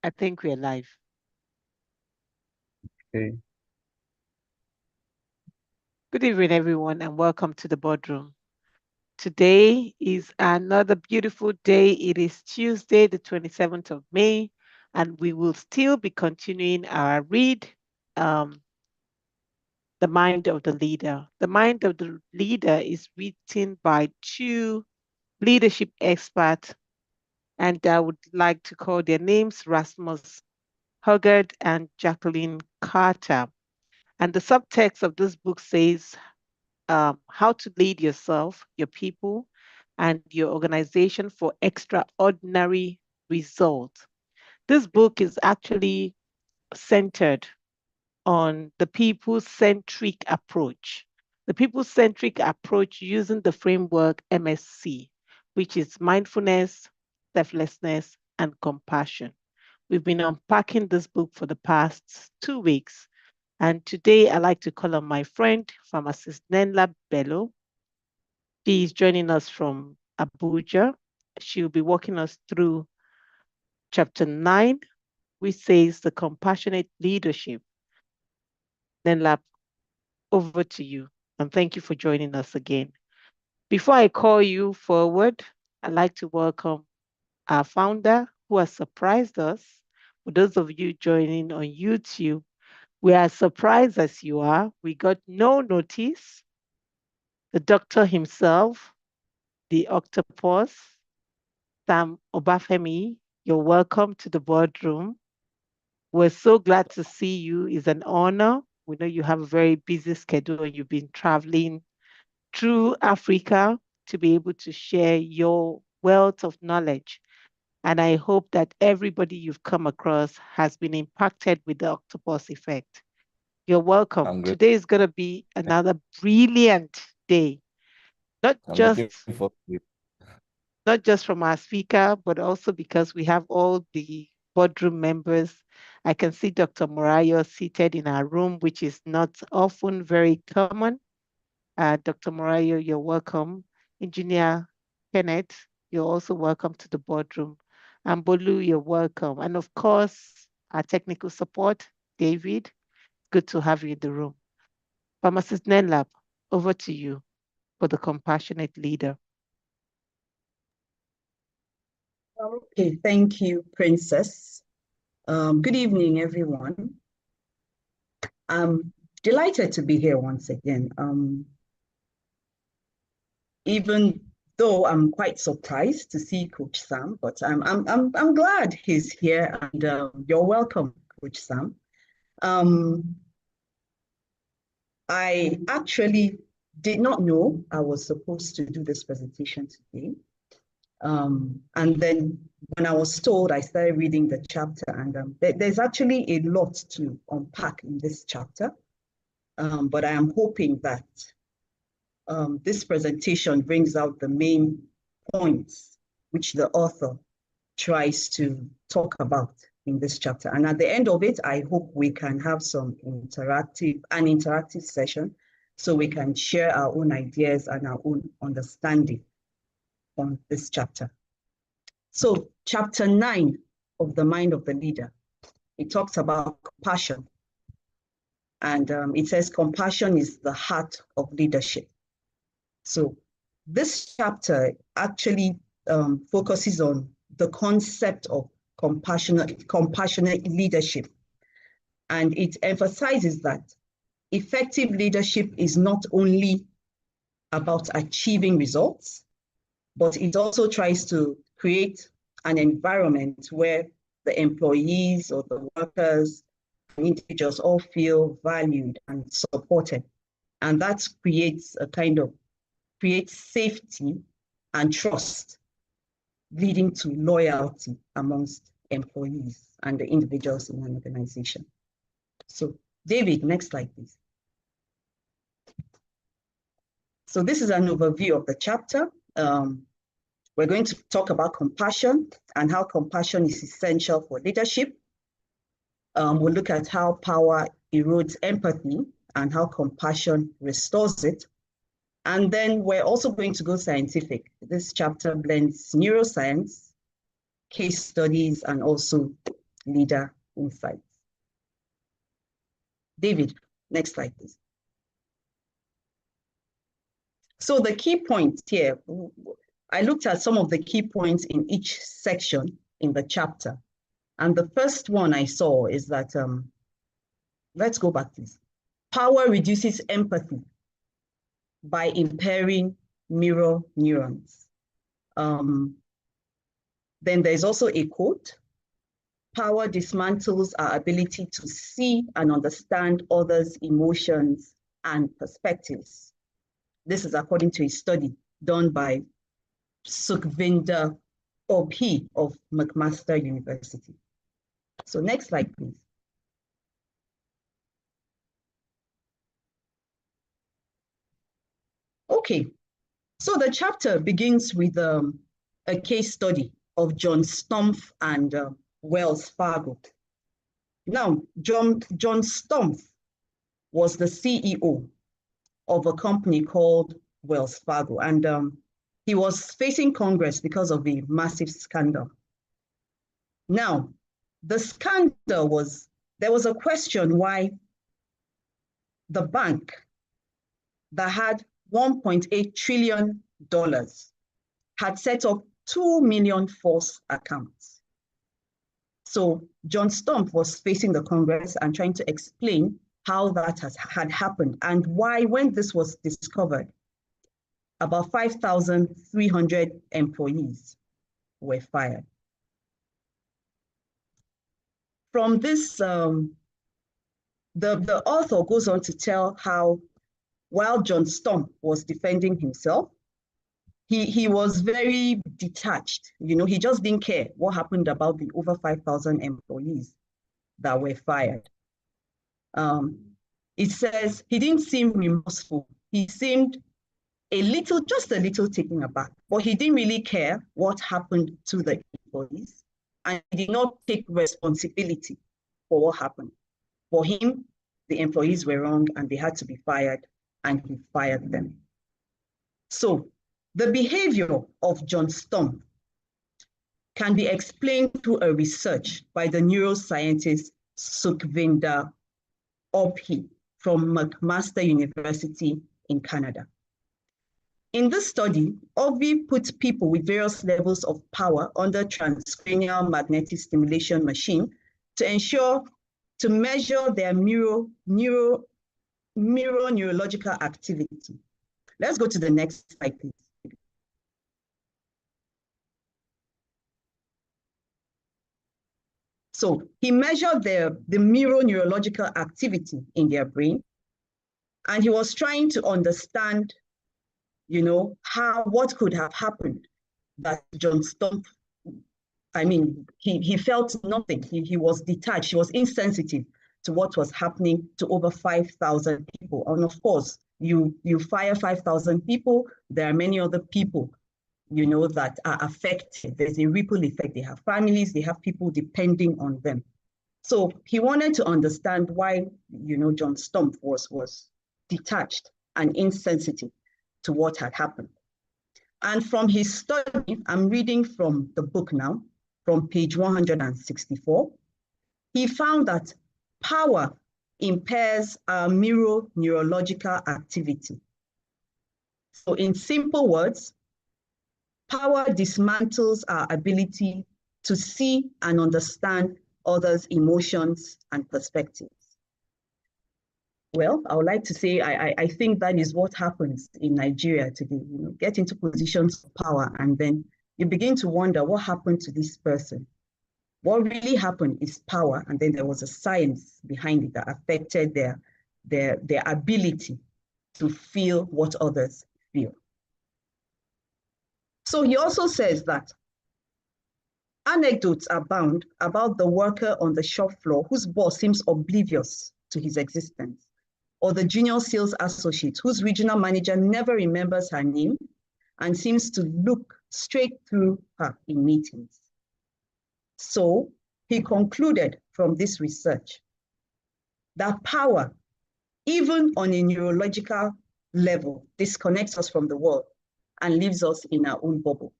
I think we're live. Okay. Good evening, everyone, and welcome to the Boardroom. Today is another beautiful day. It is Tuesday, the 27th of May, and we will still be continuing our read, The Mind of the Leader. The Mind of the Leader is written by two leadership experts, and I would like to call their names Rasmus Hougaard and Jacqueline Carter. And the subtext of this book says, how to lead yourself, your people, and your organization for extraordinary results. This book is actually centered on the people-centric approach. The people-centric approach using the framework MSC, which is mindfulness, selflessness, and compassion. We've been unpacking this book for the past 2 weeks. And today I'd like to call on my friend, Pharmacist Nenlap Bello. She is joining us from Abuja. She'll be walking us through chapter 9, which says the compassionate leadership. Nenlap, over to you. And thank you for joining us again. Before I call you forward, I'd like to welcome our founder who has surprised us. For those of you joining on YouTube, we are as surprised as you are. We got no notice. The doctor himself, the octopus, Sam Obafemi, you're welcome to the Boardroom. We're so glad to see you. It's an honor. We know you have a very busy schedule and you've been traveling through Africa to be able to share your wealth of knowledge. And I hope that everybody you've come across has been impacted with the octopus effect. You're welcome. Today is going to be another brilliant day, not just from our speaker, but also because we have all the Boardroom members. I can see Dr. Morayo seated in our room, which is not often very common. Dr. Morayo, you're welcome. Engineer Kenneth, you're also welcome to the Boardroom. And Bolu, you're welcome. And of course, our technical support, David, good to have you in the room. Pharmacist Nenlap, over to you for the compassionate leader. Okay, thank you, Princess. Good evening, everyone. I'm delighted to be here once again. Even though I'm quite surprised to see Coach Sam, but I'm glad he's here, and you're welcome, Coach Sam. I actually did not know I was supposed to do this presentation today. And then when I was told, I started reading the chapter, and there's actually a lot to unpack in this chapter. But I am hoping that this presentation brings out the main points which the author tries to talk about in this chapter. And at the end of it, I hope we can have an interactive session so we can share our own ideas and our own understanding on this chapter. So chapter 9 of The Mind of the Leader, it talks about compassion. And it says compassion is the heart of leadership. So this chapter actually focuses on the concept of compassionate leadership. And it emphasizes that effective leadership is not only about achieving results, but it also tries to create an environment where the employees or the workers and individuals all feel valued and supported. And that creates safety and trust, leading to loyalty amongst employees and the individuals in an organization. So David, next slide, please. So this is an overview of the chapter. We're going to talk about compassion and how compassion is essential for leadership. We'll look at how power erodes empathy and how compassion restores it. And then we're also going to go scientific. This chapter blends neuroscience, case studies, and also leader insights. David, next slide, please. So the key points here, I looked at some of the key points in each section in the chapter. And the first one I saw is that, let's go back, please. Power reduces empathy by impairing mirror neurons. Then there's also a quote: power dismantles our ability to see and understand others' emotions and perspectives. This is according to a study done by Sukhvinder Obhi of McMaster University. So next slide, please. Okay, so the chapter begins with a case study of John Stumpf and Wells Fargo. Now, John Stumpf was the CEO of a company called Wells Fargo, and he was facing Congress because of a massive scandal. Now, the scandal was, there was a question why the bank that had $1.8 trillion had set up 2 million false accounts. So John Stumpf was facing the Congress and trying to explain how that had happened and why, when this was discovered, about 5,300 employees were fired. From this, the author goes on to tell how, while John Stumpf was defending himself, he was very detached. You know, he just didn't care what happened about the over 5,000 employees that were fired. It says he didn't seem remorseful. He seemed just a little taken aback, but he didn't really care what happened to the employees, and he did not take responsibility for what happened. For him, the employees were wrong and they had to be fired, and he fired them. So the behavior of John Stumpf can be explained through a research by the neuroscientist Sukhvinder Obhi from McMaster University in Canada. In this study, Obhi put people with various levels of power under transcranial magnetic stimulation machine to measure their neurological activity. Let's go to the next slide, please. So he measured the neurological activity in their brain, and he was trying to understand, you know, what could have happened that John Stumpf, I mean, he felt nothing. He was detached. He was insensitive to what was happening to over 5,000 people. And of course, you fire 5,000 people, there are many other people, you know, that are affected. There's a ripple effect. They have families, they have people depending on them. So he wanted to understand why, you know, John Stumpf was detached and insensitive to what had happened. And from his study, I'm reading from the book now, from page 164, he found that power impairs our neurological activity. So in simple words, power dismantles our ability to see and understand others' emotions and perspectives. Well, I would like to say, I think that is what happens in Nigeria today. You know, get into positions of power and then you begin to wonder what happened to this person. What really happened is power, and then there was a science behind it that affected their ability to feel what others feel. So he also says that anecdotes abound about the worker on the shop floor whose boss seems oblivious to his existence, or the junior sales associate whose regional manager never remembers her name and seems to look straight through her in meetings. So he concluded from this research that power, even on a neurological level, disconnects us from the world and leaves us in our own bubble.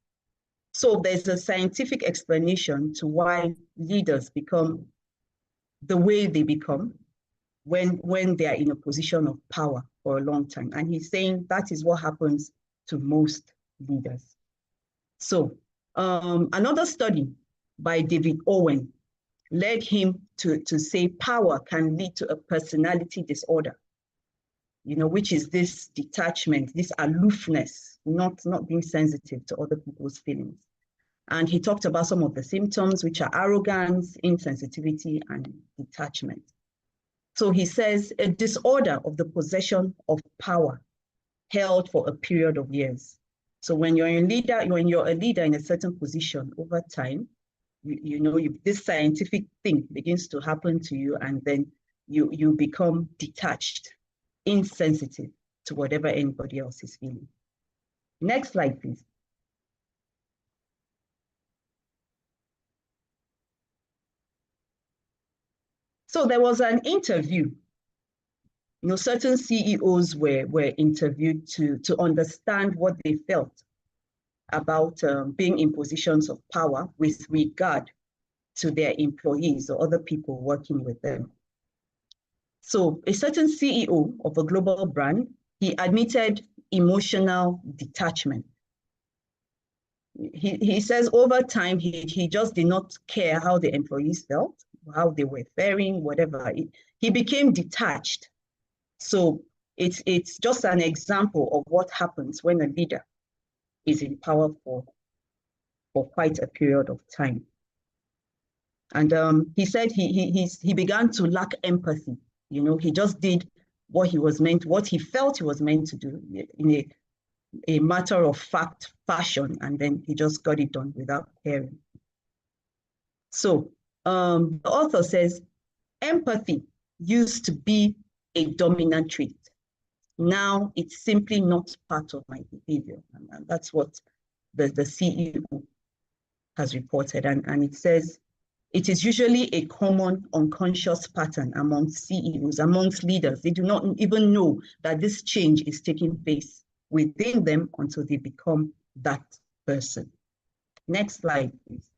So there's a scientific explanation to why leaders become the way they become when they are in a position of power for a long time. And he's saying that is what happens to most leaders. So another study by David Owen led him to say power can lead to a personality disorder, which is this detachment, this aloofness, not being sensitive to other people's feelings. And he talked about some of the symptoms, which are arrogance, insensitivity, and detachment. So he says a disorder of the possession of power held for a period of years. So when you're a leader in a certain position over time, this scientific thing begins to happen to you, and then you become detached, insensitive to whatever anybody else is feeling. Next slide, please. So there was an interview. Certain CEOs were interviewed to understand what they felt about being in positions of power with regard to their employees or other people working with them. So a certain CEO of a global brand, he admitted emotional detachment. He says over time, he just did not care how the employees felt, how they were faring, whatever. He became detached. So it's just an example of what happens when a leader is in power for quite a period of time. And he said he began to lack empathy. He just did what he felt he was meant to do in a matter of fact fashion, and then he just got it done without caring. So the author says, empathy used to be a dominant trait. Now it's simply not part of my behavior. And that's what the CEO has reported. And it says, it is usually a common unconscious pattern amongst CEOs, amongst leaders. They do not even know that this change is taking place within them until they become that person. Next slide, please.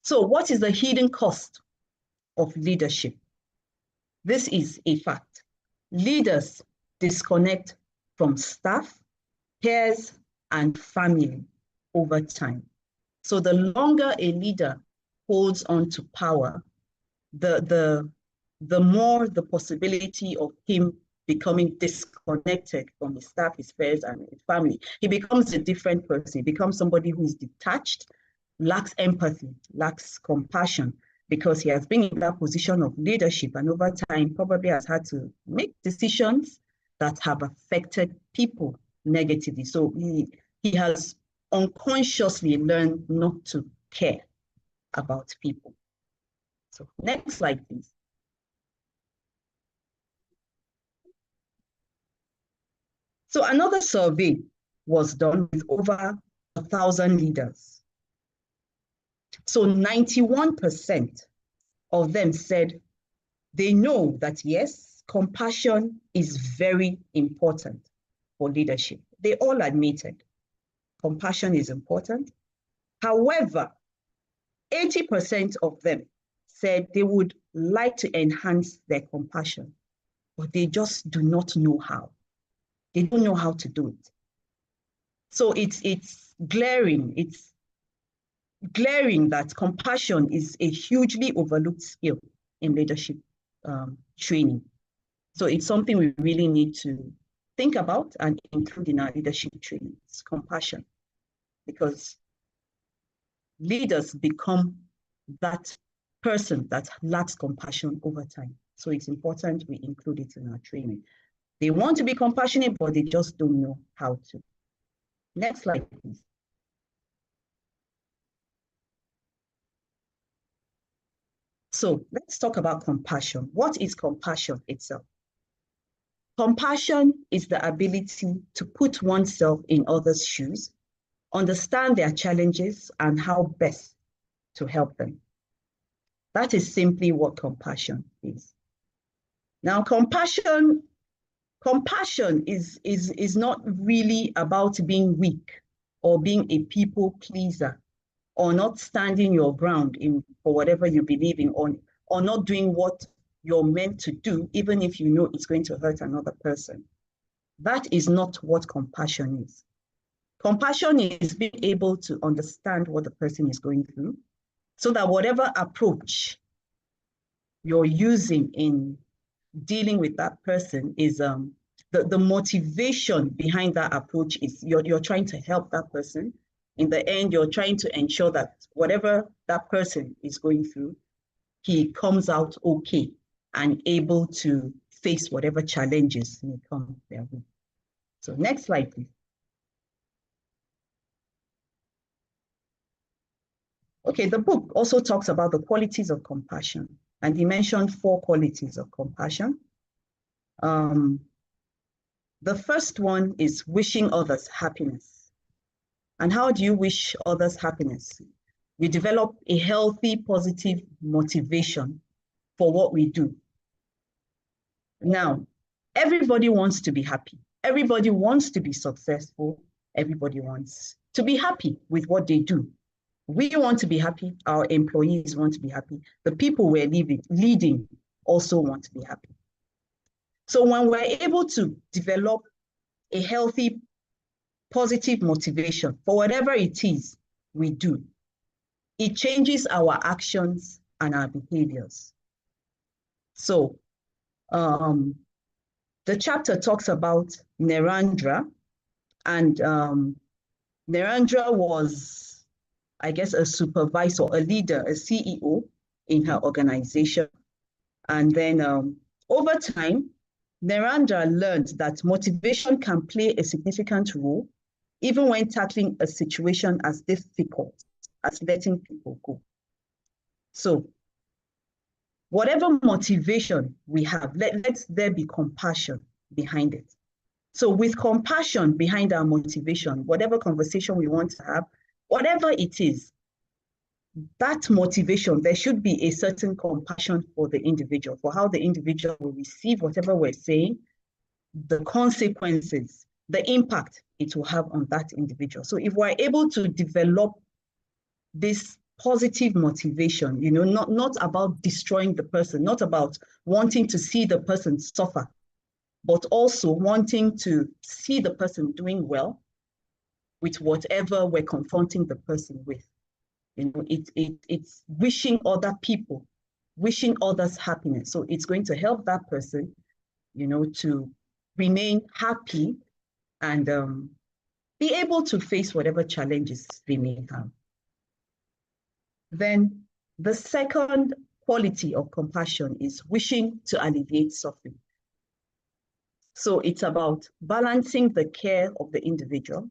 So what is the hidden cost of leadership? This is a fact. Leaders disconnect from staff, peers, and family over time. So the longer a leader holds on to power, the more the possibility of him becoming disconnected from his staff, his peers, and his family. He becomes a different person. He becomes somebody who is detached, lacks empathy, lacks compassion, because he has been in that position of leadership, and over time probably has had to make decisions that have affected people negatively. So he has unconsciously learned not to care about people. So next slide, please. So another survey was done with over 1,000 leaders. So 91% of them said they know that, yes, compassion is very important for leadership. They all admitted compassion is important. However, 80% of them said they would like to enhance their compassion, but they just do not know how. They don't know how to do it. So it's glaring. It's glaring that compassion is a hugely overlooked skill in leadership training. So it's something we really need to think about and include in our leadership training. It's compassion, because leaders become that person that lacks compassion over time. So it's important we include it in our training. They want to be compassionate, but they just don't know how to. Next slide, please. So let's talk about compassion. What is compassion itself? Compassion is the ability to put oneself in others' shoes, understand their challenges, and how best to help them. That is simply what compassion is. Now, compassion Compassion is not really about being weak or being a people pleaser or not standing your ground for whatever you believe in, or not doing what you're meant to do, even if you know it's going to hurt another person. That is not what compassion is. Compassion is being able to understand what the person is going through so that whatever approach you're using in dealing with that person is the motivation behind that approach is you're trying to help that person. In the end, you're trying to ensure that whatever that person is going through, he comes out okay and able to face whatever challenges may come their way. So next slide, please. Okay, the book also talks about the qualities of compassion, and he mentioned 4 qualities of compassion. The first one is wishing others happiness. And how do you wish others happiness? You develop a healthy, positive motivation for what we do. Now, everybody wants to be happy. Everybody wants to be successful. Everybody wants to be happy with what they do. We want to be happy. Our employees want to be happy. The people we're leading also want to be happy. So when we're able to develop a healthy, positive motivation for whatever it is we do, it changes our actions and our behaviors. So the chapter talks about Narendra, and Narendra was, I guess, a supervisor, a leader, a CEO in her organization. And then over time, Narendra learned that motivation can play a significant role even when tackling a situation as difficult as letting people go. So whatever motivation we have, let there be compassion behind it. So with compassion behind our motivation, whatever conversation we want to have, whatever it is, that motivation, there should be a certain compassion for the individual, for how the individual will receive whatever we're saying, the consequences, the impact it will have on that individual. So if we're able to develop this positive motivation, you know, not about destroying the person, not about wanting to see the person suffer, but also wanting to see the person doing well with whatever we're confronting the person with. You know, it's wishing other people, wishing others happiness. So it's going to help that person, you know, to remain happy and be able to face whatever challenges they may have. Then the second quality of compassion is wishing to alleviate suffering. So it's about balancing the care of the individual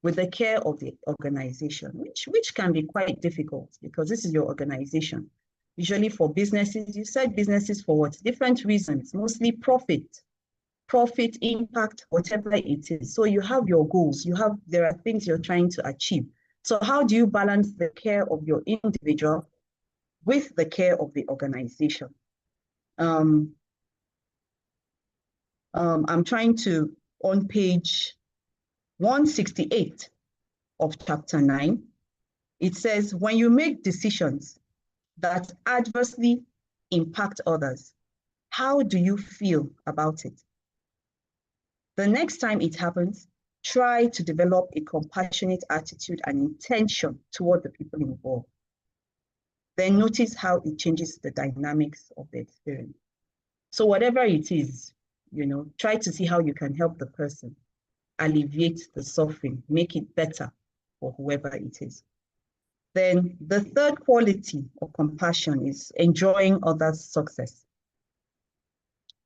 with the care of the organization, which can be quite difficult because this is your organization. Usually for businesses, you said businesses for what? Different reasons, mostly profit, impact, whatever it is. So you have your goals, there are things you're trying to achieve. So how do you balance the care of your individual with the care of the organization? I'm trying to, on page 168 of chapter 9, it says, when you make decisions that adversely impact others, how do you feel about it? The next time it happens, try to develop a compassionate attitude and intention toward the people involved. Then notice how it changes the dynamics of the experience. So whatever it is, you know, try to see how you can help the person alleviate the suffering, make it better for whoever it is. Then the third quality of compassion is enjoying others' success.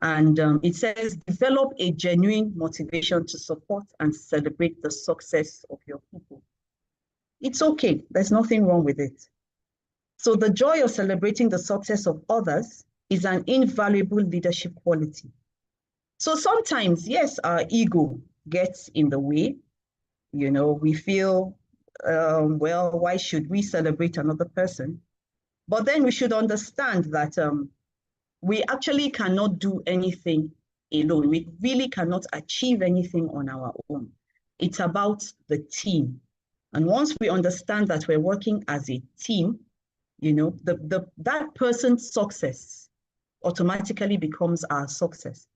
And it says, develop a genuine motivation to support and celebrate the success of your people. It's okay, there's nothing wrong with it. So the joy of celebrating the success of others is an invaluable leadership quality. So sometimes, yes, our ego gets in the way. You know, we feel, well, why should we celebrate another person? But then we should understand that we actually cannot do anything alone. We really cannot achieve anything on our own. It's about the team. And once we understand that we're working as a team, you know, that person's success automatically becomes our success.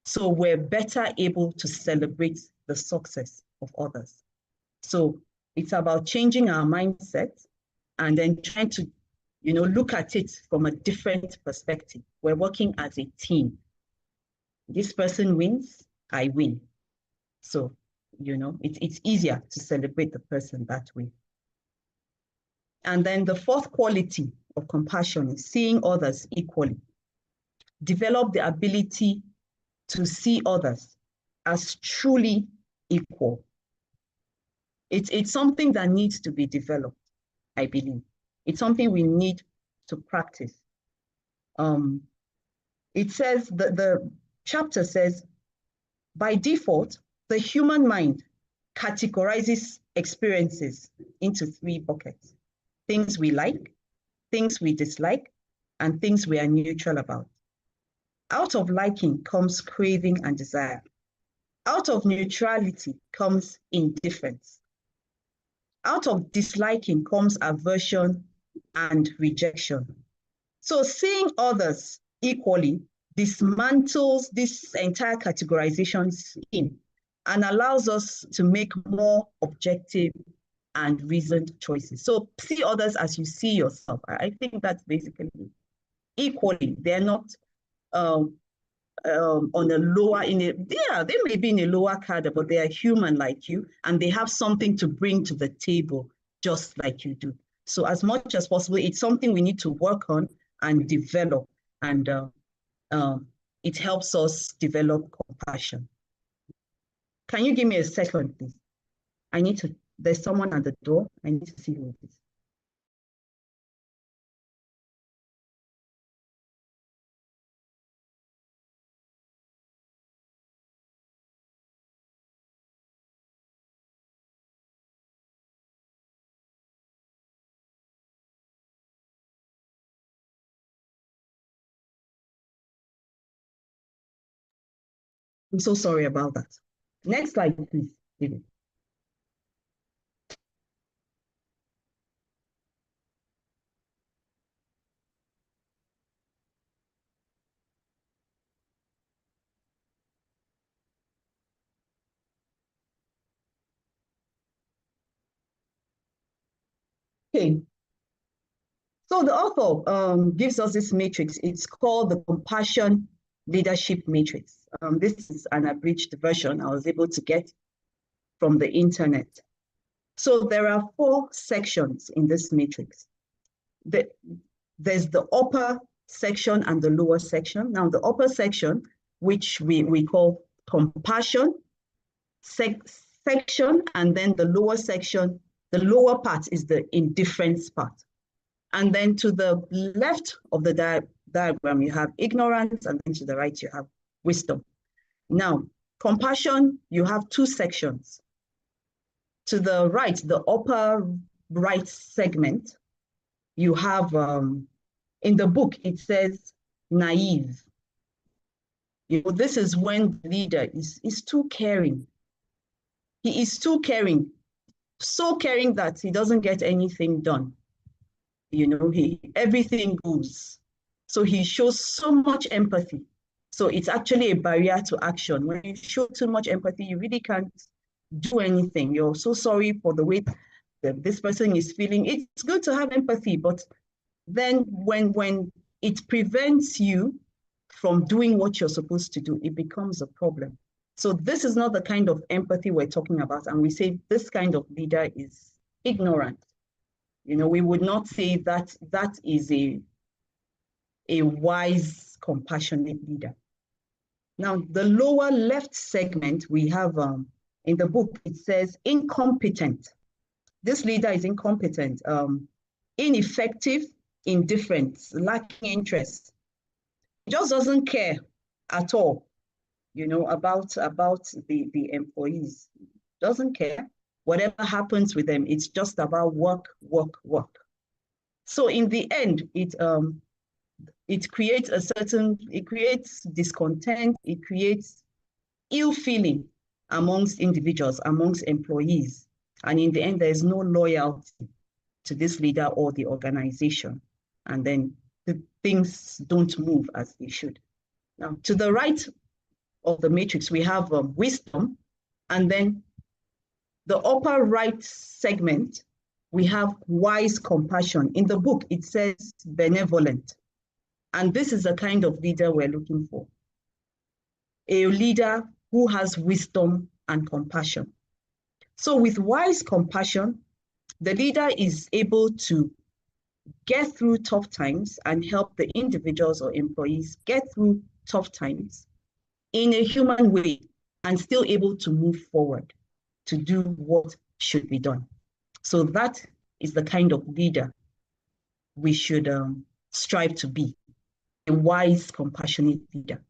So we're better able to celebrate the success of others. So it's about changing our mindset and then trying to, you know, look at it from a different perspective. We're working as a team. This person wins, I win. So, you know, it's easier to celebrate the person that way. And then the fourth quality of compassion is seeing others equally. Develop the ability to see others as truly equal. It's something that needs to be developed, I believe. It's something we need to practice. It says, the chapter says, by default, the human mind categorizes experiences into 3 buckets: things we like, things we dislike, and things we are neutral about. Out of liking comes craving and desire. Out of neutrality comes indifference. Out of disliking comes aversion and rejection. So seeing others equally dismantles this entire categorization scheme and allows us to make more objective and reasoned choices. So see others as you see yourself. I think that's basically equally. They're not on a lower, they may be in a lower cadre, but they are human like you, and they have something to bring to the table just like you do. So as much as possible, it's something we need to work on and develop, and it helps us develop compassion. Can you give me a second, please? There's someone at the door. I need to see who it is. I'm so sorry about that. Next slide, please, David. Okay. So the author gives us this matrix. It's called the Compassion Leadership Matrix. This is an abridged version I was able to get from the internet. So there are 4 sections in this matrix. There's the upper section and the lower section. Now the upper section, which we call compassion section, and then the lower section, the lower part is the indifference part. And then to the left of the diagram, you have ignorance, and then to the right, you have wisdom. Now, compassion, you have 2 sections. To the right, the upper right segment, you have, in the book, it says naive. You know, this is when the leader is too caring. He is too caring, so caring that he doesn't get anything done. You know, everything goes. So he shows so much empathy. So it's actually a barrier to action. When you show too much empathy, you really can't do anything. You're so sorry for the way that this person is feeling. It's good to have empathy, but then when it prevents you from doing what you're supposed to do, it becomes a problem. So this is not the kind of empathy we're talking about. And we say this kind of leader is ignorant. You know, we would not say that that is a wise, compassionate leader. Now, the lower left segment, we have in the book, it says incompetent. This leader is incompetent, ineffective, indifferent, lacking interest. He just doesn't care at all, you know, about the employees. Doesn't care. Whatever happens with them, it's just about work, work, work. So in the end, It creates discontent, it creates ill feeling amongst individuals, amongst employees. And in the end, there is no loyalty to this leader or the organization. And then the things don't move as they should. Now, to the right of the matrix, we have wisdom. And then the upper right segment, we have wise compassion. In the book, it says benevolent. And this is the kind of leader we're looking for. A leader who has wisdom and compassion. So with wise compassion, the leader is able to get through tough times and help the individuals or employees get through tough times in a human way and still able to move forward to do what should be done. So that is the kind of leader we should strive to be, a wise, compassionate leader.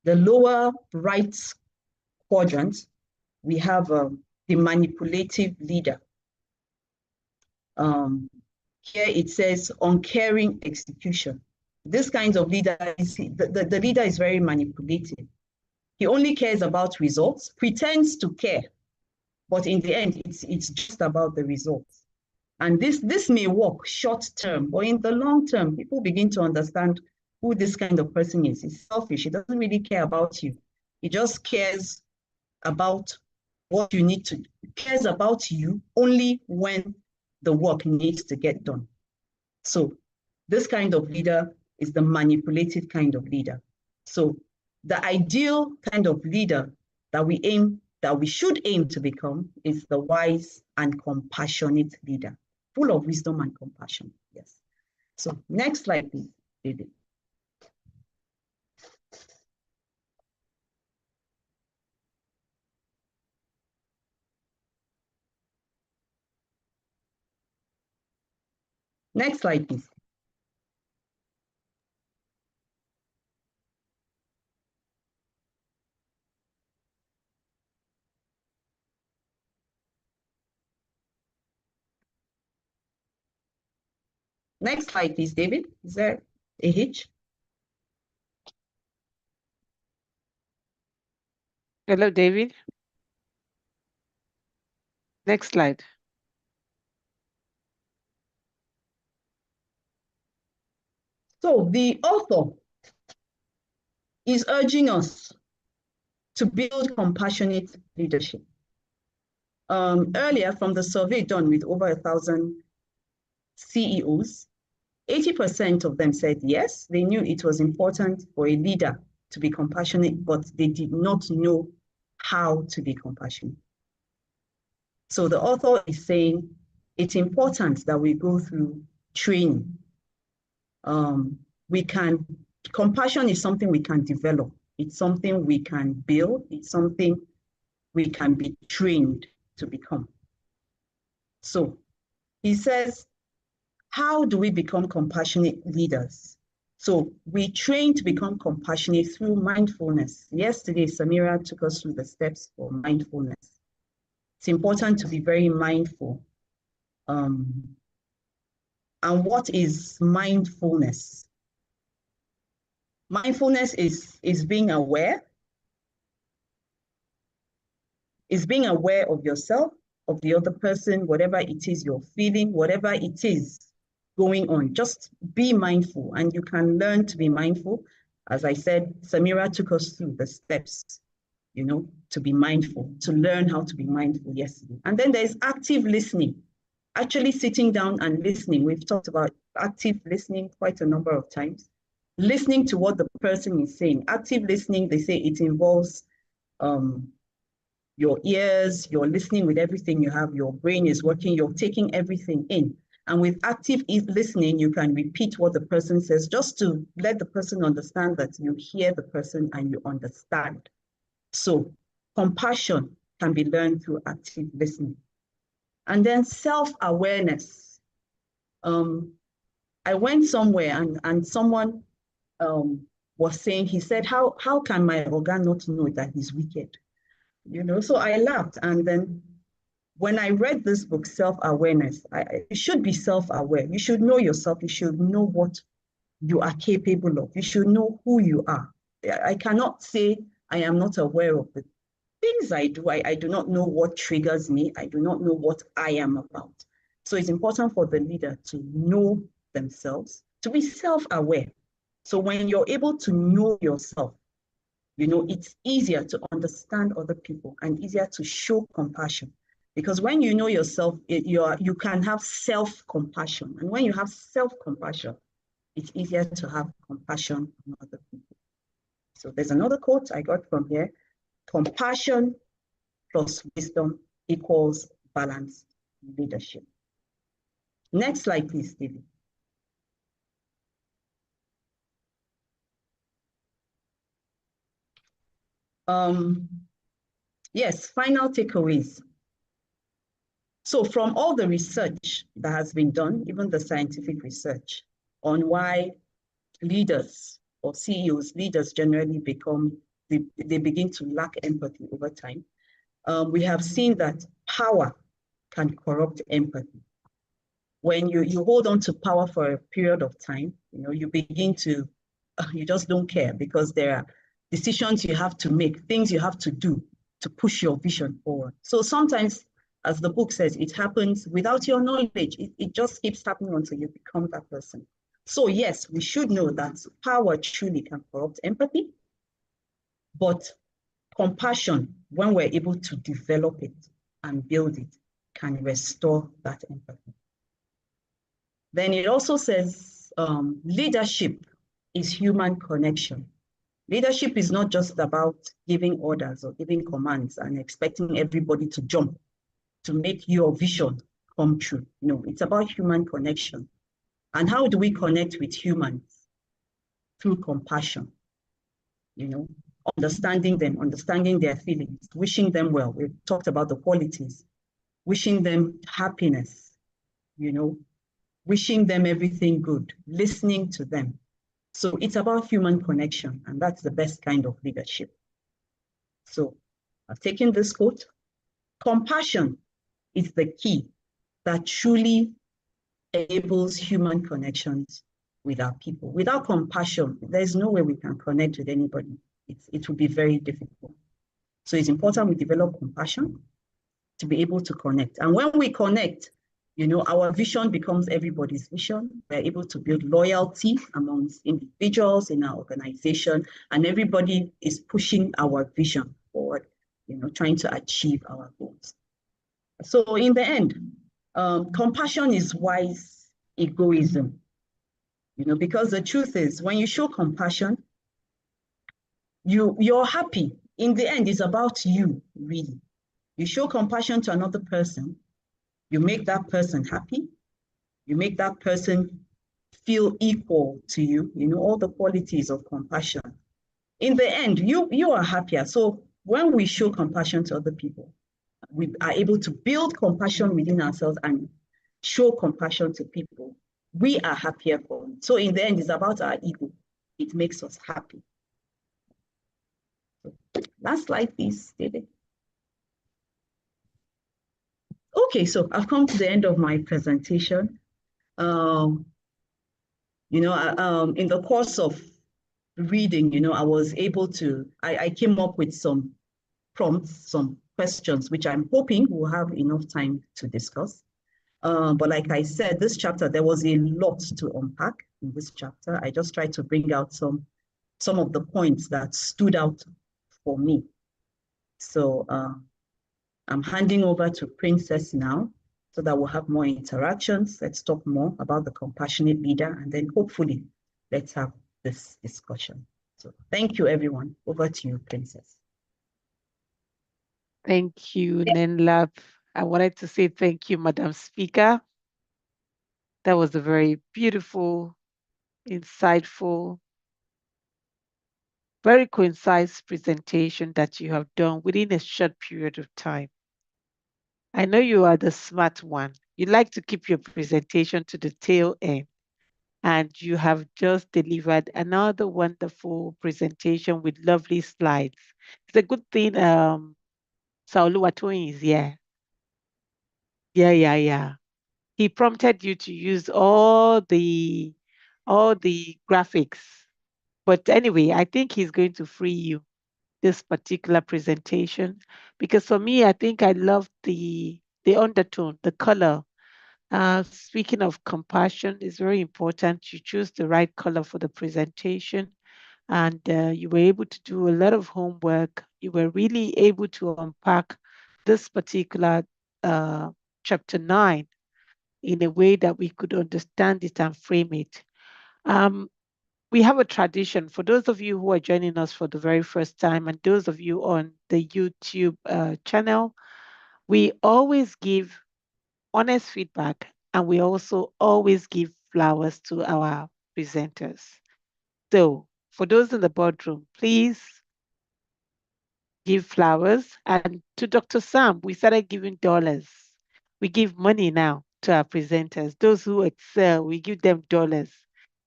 The lower right quadrant, we have the manipulative leader. Here it says uncaring execution. This kind of leader, the leader is very manipulative. He only cares about results, pretends to care, but in the end, it's just about the results. And this may work short term, but in the long term, people begin to understand who this kind of person is. He's selfish. He doesn't really care about you. He just cares about what you need to, cares about you only when the work needs to get done. So this kind of leader is the manipulative kind of leader. So the ideal kind of leader that we should aim to become is the wise and compassionate leader, full of wisdom and compassion. Yes. So next slide, please, David. Next slide, please. Next slide, please, David. Is there a hitch? Hello, David. Next slide. So the author is urging us to build compassionate leadership. Earlier, from the survey done with over 1,000 CEOs, 80% of them said yes, they knew it was important for a leader to be compassionate, but they did not know how to be compassionate. So the author is saying it's important that we go through training. Compassion is something we can develop. It's something we can build. It's something we can be trained to become. So he says, how do we become compassionate leaders? So we train to become compassionate through mindfulness. Yesterday, Samira took us through the steps for mindfulness. It's important to be very mindful. And what is mindfulness? Mindfulness is being aware. Is being aware of yourself, of the other person, whatever it is you're feeling, whatever it is going on. Just be mindful, and you can learn to be mindful. As I said, Samira took us through the steps, to be mindful, to learn how to be mindful yesterday. And then there's active listening, actually sitting down and listening. We've talked about active listening quite a number of times. Listening to what the person is saying. Active listening, they say it involves your ears, you're listening with everything you have, your brain is working, you're taking everything in. And with active listening, you can repeat what the person says just to let the person understand that you hear the person and you understand. So compassion can be learned through active listening. And then self-awareness. I went somewhere and someone was saying, he said, how can my organ not know that he's wicked? So I laughed. And then when I read this book, Self-Awareness, you should be self-aware. You should know yourself. You should know what you are capable of. You should know who you are. I cannot say I am not aware of the things I do. I do not know what triggers me. I do not know what I am about. So it's important for the leader to know themselves, to be self-aware. So when you're able to know yourself, it's easier to understand other people and easier to show compassion. Because when you know yourself, you can have self-compassion. And when you have self-compassion, it's easier to have compassion on other people. So there's another quote I got from here. Compassion plus wisdom equals balanced leadership. Next slide, please, Stevie. Yes, final takeaways. So from all the research that has been done, even the scientific research on why leaders or CEOs, leaders generally they begin to lack empathy over time, we have seen that power can corrupt empathy. When you hold on to power for a period of time, you begin to, you just don't care because there are decisions you have to make, things you have to do to push your vision forward. So sometimes, as the book says, it happens without your knowledge. It just keeps happening until you become that person. So yes, we should know that power truly can corrupt empathy, but compassion, when we're able to develop it and build it, can restore that empathy. Then it also says leadership is human connection. Leadership is not just about giving orders or giving commands and expecting everybody to jump to make your vision come true. No, it's about human connection. And how do we connect with humans? Through compassion, understanding them, understanding their feelings, wishing them well. We've talked about the qualities, wishing them happiness, wishing them everything good, listening to them. So it's about human connection, and that's the best kind of leadership. So I've taken this quote. Compassion is the key that truly enables human connections with our people. Without compassion, there's no way we can connect with anybody. It will be very difficult. So it's important we develop compassion to be able to connect. And when we connect, our vision becomes everybody's vision. We're able to build loyalty amongst individuals in our organization, and everybody is pushing our vision forward, trying to achieve our goals. So in the end, compassion is wise egoism, because the truth is, when you show compassion, you're happy. In the end, it's about you, really. You show compassion to another person, you make that person happy, you make that person feel equal to you, all the qualities of compassion. In the end, you are happier. So when we show compassion to other people, we are able to build compassion within ourselves and show compassion to people. We are happier for it. So in the end, it's about our ego. It makes us happy. So last slide, please, David. Okay, so I've come to the end of my presentation. In the course of reading, I was able to, I came up with some prompts, some questions, which I'm hoping we'll have enough time to discuss. But like I said, this chapter, there was a lot to unpack in this chapter. I just tried to bring out some of the points that stood out for me. So I'm handing over to Princess now so that we'll have more interactions. Let's talk more about the compassionate leader, and then hopefully let's have this discussion. So thank you, everyone. Over to you, Princess. Thank you, Nenlap. I wanted to say thank you, Madam Speaker. That was a very beautiful, insightful, very concise presentation that you have done within a short period of time. I know you are the smart one. You like to keep your presentation to the tail end, and you have just delivered another wonderful presentation with lovely slides. It's a good thing Saulu Watoyin is here. Yeah. He prompted you to use all the all the graphics. But anyway, I think he's going to free you this particular presentation because for me, I think I love the undertone, the color. Speaking of compassion, it's very important you choose the right color for the presentation, and you were able to do a lot of homework. You were really able to unpack this particular uh, chapter 9 in a way that we could understand it and frame it. Um, we have a tradition for those of you who are joining us for the very first time, and those of you on the YouTube channel. We always give honest feedback, and we also always give flowers to our presenters. So, for those in the boardroom, please give flowers. And to Dr. Sam, we started giving dollars. We give money now to our presenters. Those who excel, we give them dollars.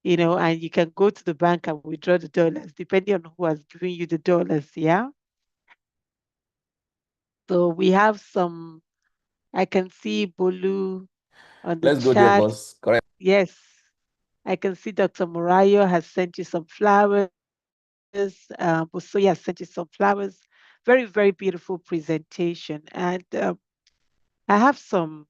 And you can go to the bank and withdraw the dollars, depending on who has given you the dollars. Yeah. So we have some, I can see Bolu on the Let's go there, chat. boss. Correct. Yes. I can see Dr. Morayo has sent you some flowers. Busoya has sent you some flowers. Very, very beautiful presentation. And I have some,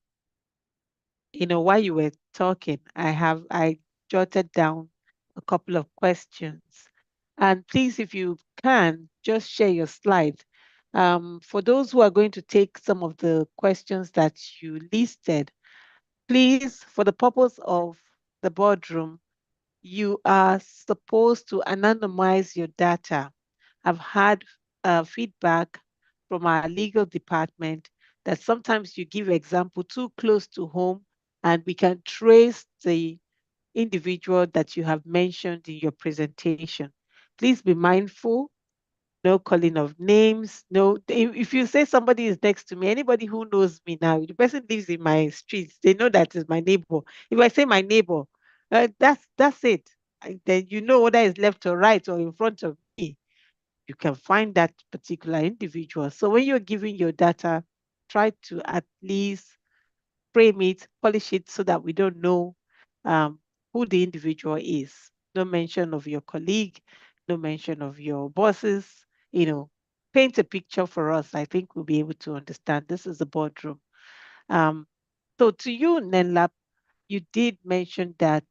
while you were talking, I jotted down a couple of questions. And please, if you can, just share your slide. For those who are going to take some of the questions that you listed, please, for the purpose of the boardroom, you are supposed to anonymize your data. I've had feedback from our legal department that sometimes you give example too close to home and we can trace the individual that you have mentioned in your presentation. Please be mindful, no calling of names, no, if you say somebody is next to me, anybody who knows me now, the person lives in my streets, they know that is my neighbor. If I say my neighbor, that's it. Then you know whether it's left or right or in front of me. You can find that particular individual. So when you're giving your data, try to at least frame it, polish it so that we don't know um, who the individual is. No mention of your colleague, no mention of your bosses, paint a picture for us. I think we'll be able to understand. This is the boardroom. Um, so to you, Nenlap, you did mention that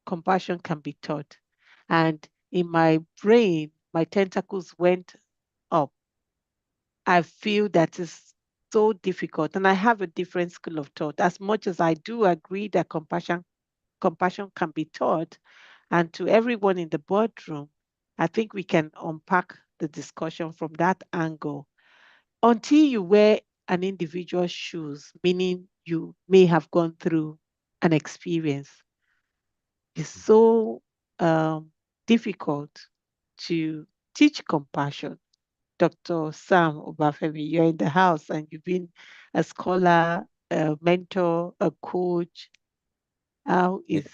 compassion can be taught. And in my brain, my tentacles went up. I feel that is so difficult. And I have a different school of thought. As much as I do agree that compassion can be taught, and to everyone in the boardroom, I think we can unpack the discussion from that angle. Until you wear an individual's shoes, meaning you may have gone through an experience, it's so difficult to teach compassion. Dr. Sam Obafemi, you're in the house and you've been a scholar, a mentor, a coach. How Yeah. is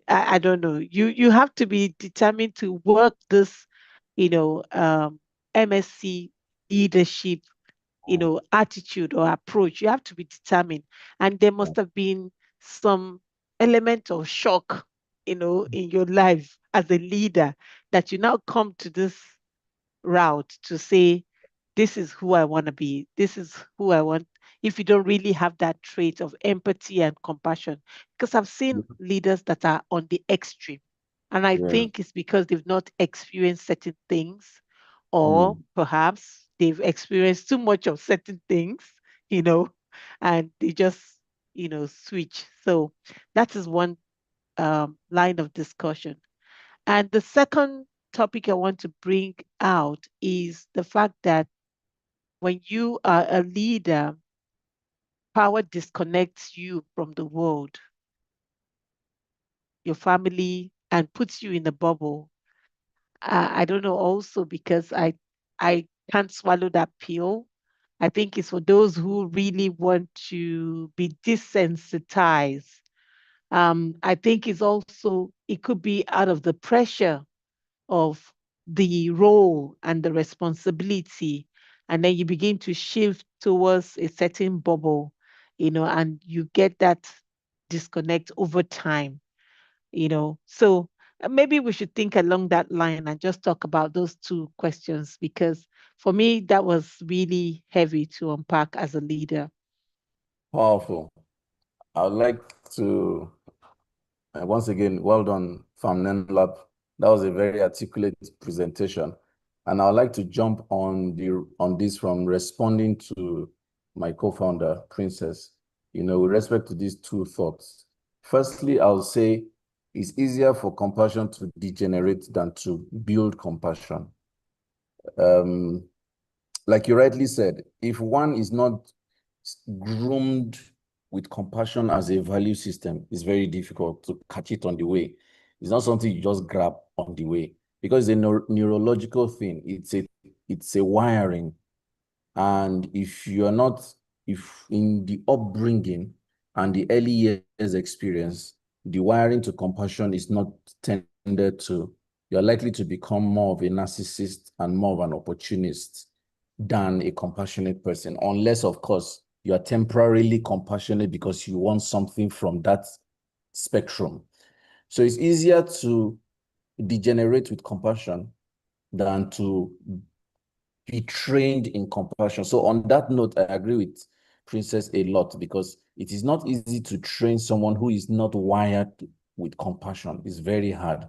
I don't know. You have to be determined to work this, MSc leadership, attitude or approach. You have to be determined. And there must have been some element of shock, in your life as a leader that you now come to this route to say, this is who I want to be. This is who I want. If you don't really have that trait of empathy and compassion, because I've seen leaders that are on the extreme. And I Yeah. think it's because they've not experienced certain things, or Mm. perhaps they've experienced too much of certain things, you know, and they just, switch. So that is one line of discussion. And the second topic I want to bring out is the fact that when you are a leader, power disconnects you from the world, your family, and puts you in a bubble. I don't know also because I can't swallow that pill. I think it's for those who really want to be desensitized. I think it's also, it could be out of the pressure of the role and the responsibility. And then you begin to shift towards a certain bubble, and you get that disconnect over time. So maybe we should think along that line and just talk about those two questions because for me, that was really heavy to unpack as a leader. Powerful. I would like to, once again, well done, Pharm Nenlap. That was a very articulate presentation. And I'd like to jump on this from responding to my co-founder, Princess, with respect to these two thoughts. Firstly, I'll say it's easier for compassion to degenerate than to build compassion. Like you rightly said, if one is not groomed with compassion as a value system, it's very difficult to catch it on the way. It's not something you just grab on the way because it's a neurological thing. It's a wiring. And if in the upbringing and the early years experience, the wiring to compassion is not tended to, you're likely to become more of a narcissist and more of an opportunist than a compassionate person, unless, of course, you are temporarily compassionate because you want something from that spectrum. So it's easier to degenerate with compassion than to be trained in compassion. So on that note, I agree with Princess a lot because it is not easy to train someone who is not wired with compassion. It's very hard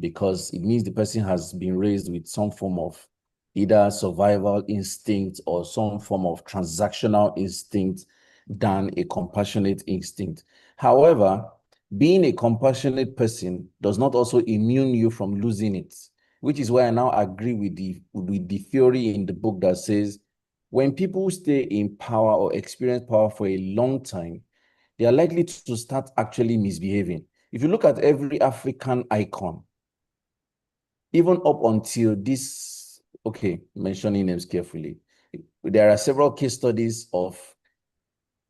because it means the person has been raised with some form of either survival instinct or some form of transactional instinct than a compassionate instinct. However, being a compassionate person does not also immune you from losing it, which is why I now agree with the theory in the book that says when people stay in power or experience power for a long time, they are likely to start actually misbehaving. If you look at every African icon, even up until this, okay, mentioning names carefully, there are several case studies of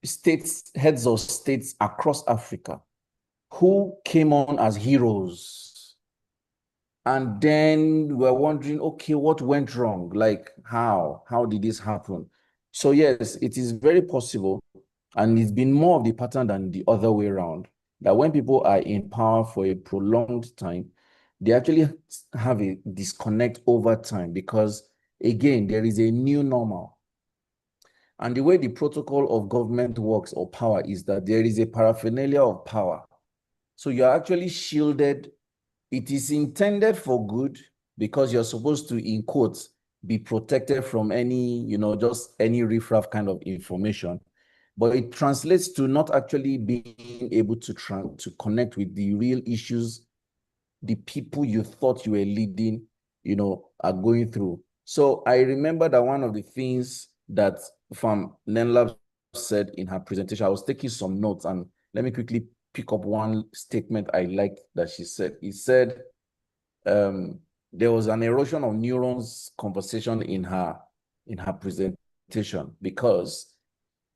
states, heads of states across Africa who came on as heroes. And then we're wondering, okay, what went wrong? Like, how? How did this happen? So yes, it is very possible, and it's been more of the pattern than the other way around, that when people are in power for a prolonged time, they actually have a disconnect over time because, again, there is a new normal. And the way the protocol of government works or power is that there is a paraphernalia of power. So you're actually shielded. It is intended for good because you're supposed to, in quotes, be protected from any, just any riffraff kind of information. But it translates to not actually being able to connect with the real issues the people you thought you were leading, are going through. So I remember that one of the things that Pharm Nenlap said in her presentation, I was taking some notes, and let me quickly pick up one statement I liked that she said. He said, there was an erosion of neurons conversation in her presentation because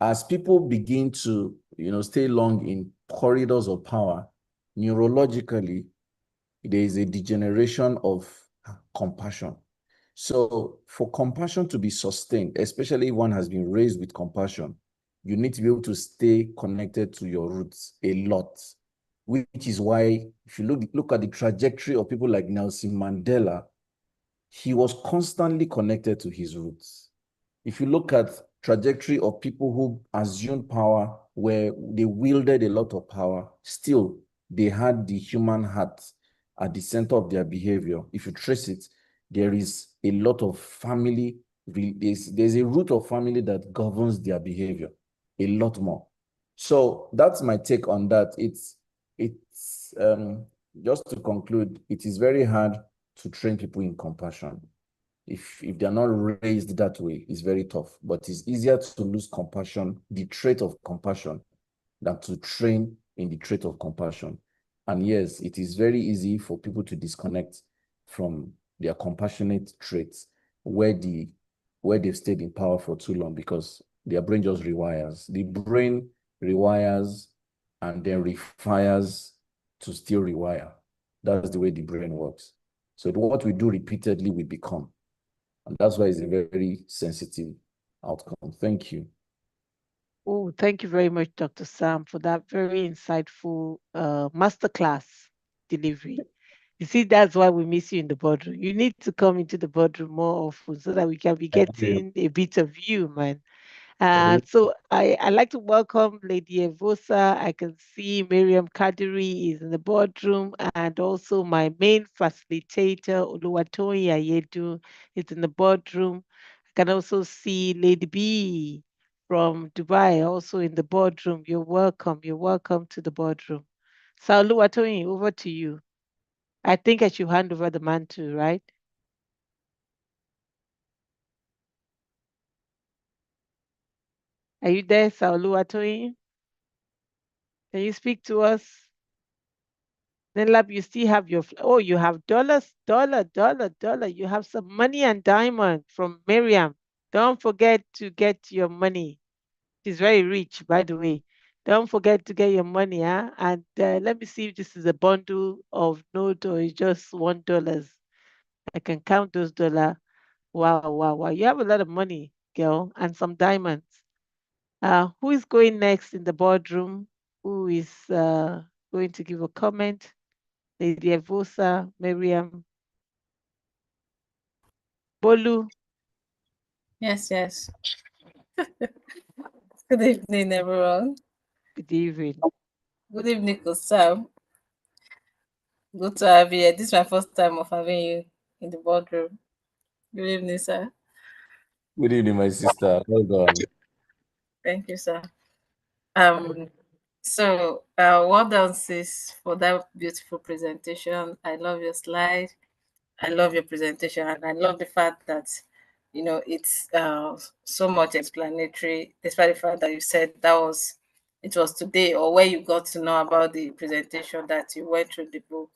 as people begin to stay long in corridors of power, neurologically there is a degeneration of compassion. So for compassion to be sustained, especially if one has been raised with compassion, you need to be able to stay connected to your roots a lot, which is why if you look at the trajectory of people like Nelson Mandela, he was constantly connected to his roots. If you look at trajectory of people who assumed power where they wielded a lot of power, still they had the human heart at the center of their behavior. If you trace it, there is a lot of family, there's a root of family that governs their behavior a lot more. So that's my take on that. It's just to conclude, it is very hard to train people in compassion. If they're not raised that way, it's very tough. But it's easier to lose compassion, the trait of compassion, than to train in the trait of compassion. And yes, it is very easy for people to disconnect from their compassionate traits where they've stayed in power for too long because their brain just rewires. The brain rewires and then refires to still rewire. That's the way the brain works. So what we do repeatedly, we become. And that's why it's a very sensitive outcome. Thank you. Oh, thank you very much, Dr. Sam, for that very insightful masterclass. delivery. You see, that's why we miss you in the boardroom. You need to come into the boardroom more often so that we can be Yeah. getting a bit of you, man. So I like to welcome Lady Evosa. I can see Miriam Kadiri is in the boardroom, and also my main facilitator, Oluwatoyin Ayedu, is in the boardroom. I can also see Lady B from Dubai also in the boardroom. You're welcome. You're welcome to the boardroom. So Oluwatoyin, over to you. I think I should hand over the mantle, right? Are you there, Saoluwatoyin? Can you speak to us? Nenlap, you still have your, oh, you have dollars, dollar. You have some money and diamond from Miriam. Don't forget to get your money. She's very rich, by the way. Don't forget to get your money, huh? And let me see if this is a bundle of note or it's just $1. I can count those dollar. Wow. You have a lot of money, girl, and some diamonds. Who is going next in the boardroom? Who is going to give a comment? Lady Evosa, Miriam, Bolu. Yes. Good evening, everyone. Good evening. Good evening, Sam. Good to have you here. This is my first time of having you in the boardroom. Good evening, sir. Good evening, my sister. Well done. Thank you, sir. So well done, sis, for that beautiful presentation. I love your slide. I love your presentation, and I love the fact that it's so much explanatory, despite the fact that you said it was today or where you got to know about the presentation that you went through the book.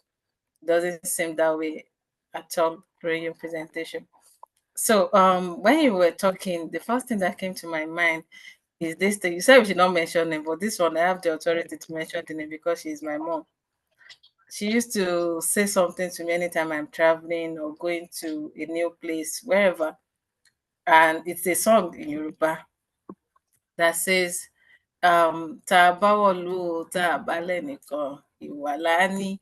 Doesn't seem that way at all during your presentation. So when you were talking, the first thing that came to my mind is this thing. You said we should not mention name, but this one I have the authority to mention the name because she's my mom. She used to say something to me anytime I'm traveling or going to a new place, wherever. And it's a song in Yoruba that says, Ta'abawolu ta'abalenikan iwalani,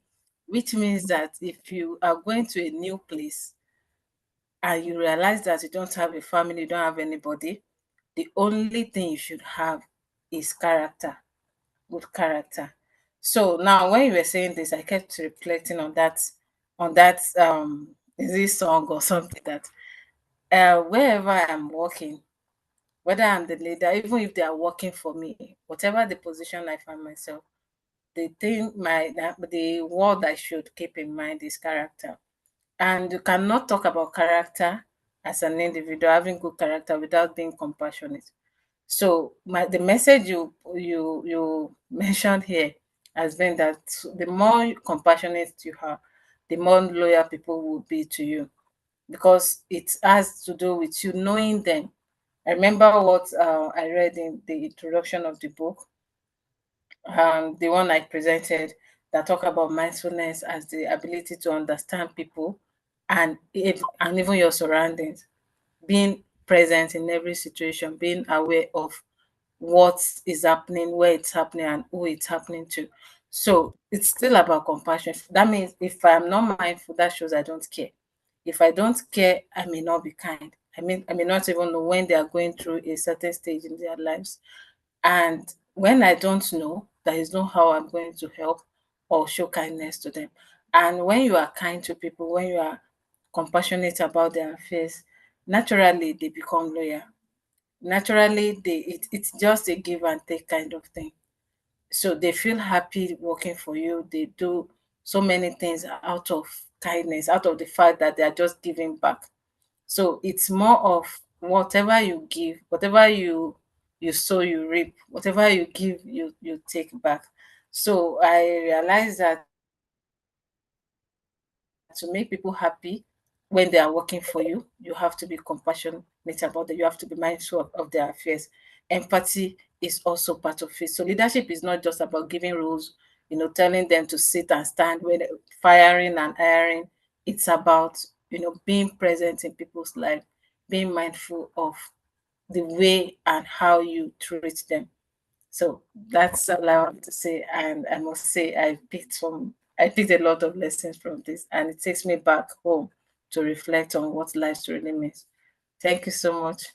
which means that if you are going to a new place and you realize that you don't have a family, you don't have anybody, the only thing you should have is character, good character. So now when you were saying this, I kept reflecting on that is this song or something that wherever I'm working, whether I'm the leader, even if they are working for me, whatever the position I find myself, the word I should keep in mind is character. And you cannot talk about character as an individual, having good character without being compassionate. So the message you mentioned here has been that the more compassionate you are, the more loyal people will be to you because it has to do with you knowing them. I remember what I read in the introduction of the book, the one I presented that talk about mindfulness as the ability to understand people and even your surroundings, being present in every situation, being aware of what is happening, where it's happening, and who it's happening to. So it's still about compassion. That means if I'm not mindful, that shows I don't care. If I don't care, I may not be kind. I may not even know when they are going through a certain stage in their lives. And when I don't know, there is no how I'm going to help or show kindness to them. And when you are kind to people, when you are compassionate about their affairs, naturally they become loyal. Naturally, it's just a give and take kind of thing. So they feel happy working for you. They do so many things out of kindness, out of the fact that they are just giving back. So it's more of whatever you give, whatever you sow, you reap. Whatever you give, you take back. So I realized that to make people happy when they are working for you have to be compassionate about them. You have to be mindful of their affairs. Empathy is also part of it. So leadership is not just about giving rules, telling them to sit and stand when firing and hiring. It's about being present in people's life, being mindful of the way and how you treat them. So that's all I want to say. And I must say, I picked from I picked a lot of lessons from this, and it takes me back home to reflect on what life really means. Thank you so much.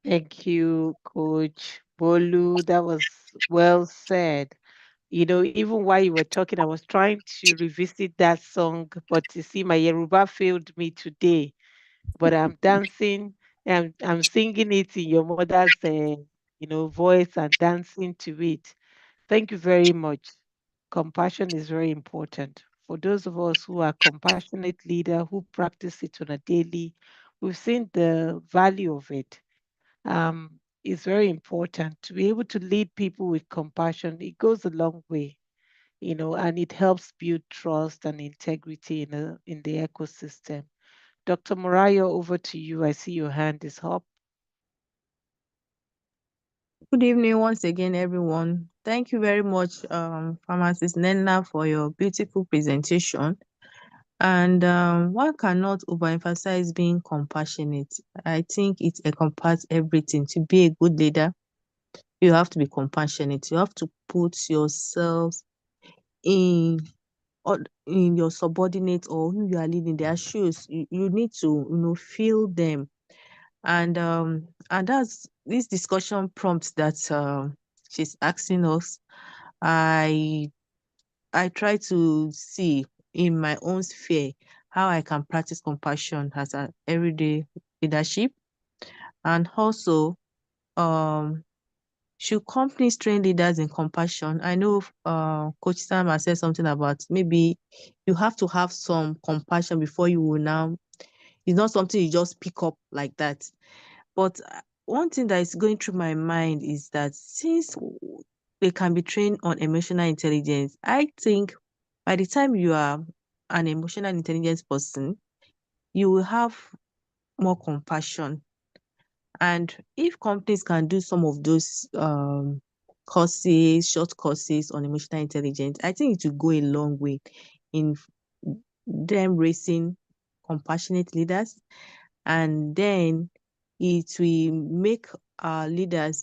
Thank you, Coach Bolu. That was well said. Even while you were talking, I was trying to revisit that song, but you see, my Yoruba failed me today. But I'm dancing, and I'm singing it in your mother's, voice and dancing to it. Thank you very much. Compassion is very important. For those of us who are compassionate leader who practice it on a daily, we've seen the value of it. It's very important to be able to lead people with compassion. It goes a long way, and it helps build trust and integrity in the ecosystem. Dr. Morayo, over to you. I see your hand is up. Good evening once again, everyone. Thank you very much, Pharmacist Nenla, for your beautiful presentation. And one cannot overemphasize being compassionate. I think it encompasses everything. To be a good leader, you have to be compassionate. You have to put yourself in in your subordinate or who you are leading their shoes. You need to, feel them. And that's this discussion prompts that she's asking us. I I try to see in my own sphere how I can practice compassion as an everyday leadership. And also, um should companies train leaders in compassion? I know Coach Sam has said something about maybe you have to have some compassion before you will now. It's not something you just pick up like that. But one thing that is going through my mind is that since they can be trained on emotional intelligence, I think by the time you are an emotional intelligence person, you will have more compassion. And if companies can do some of those courses, short courses on emotional intelligence, I think it will go a long way in them raising compassionate leaders. And then it will make our leaders,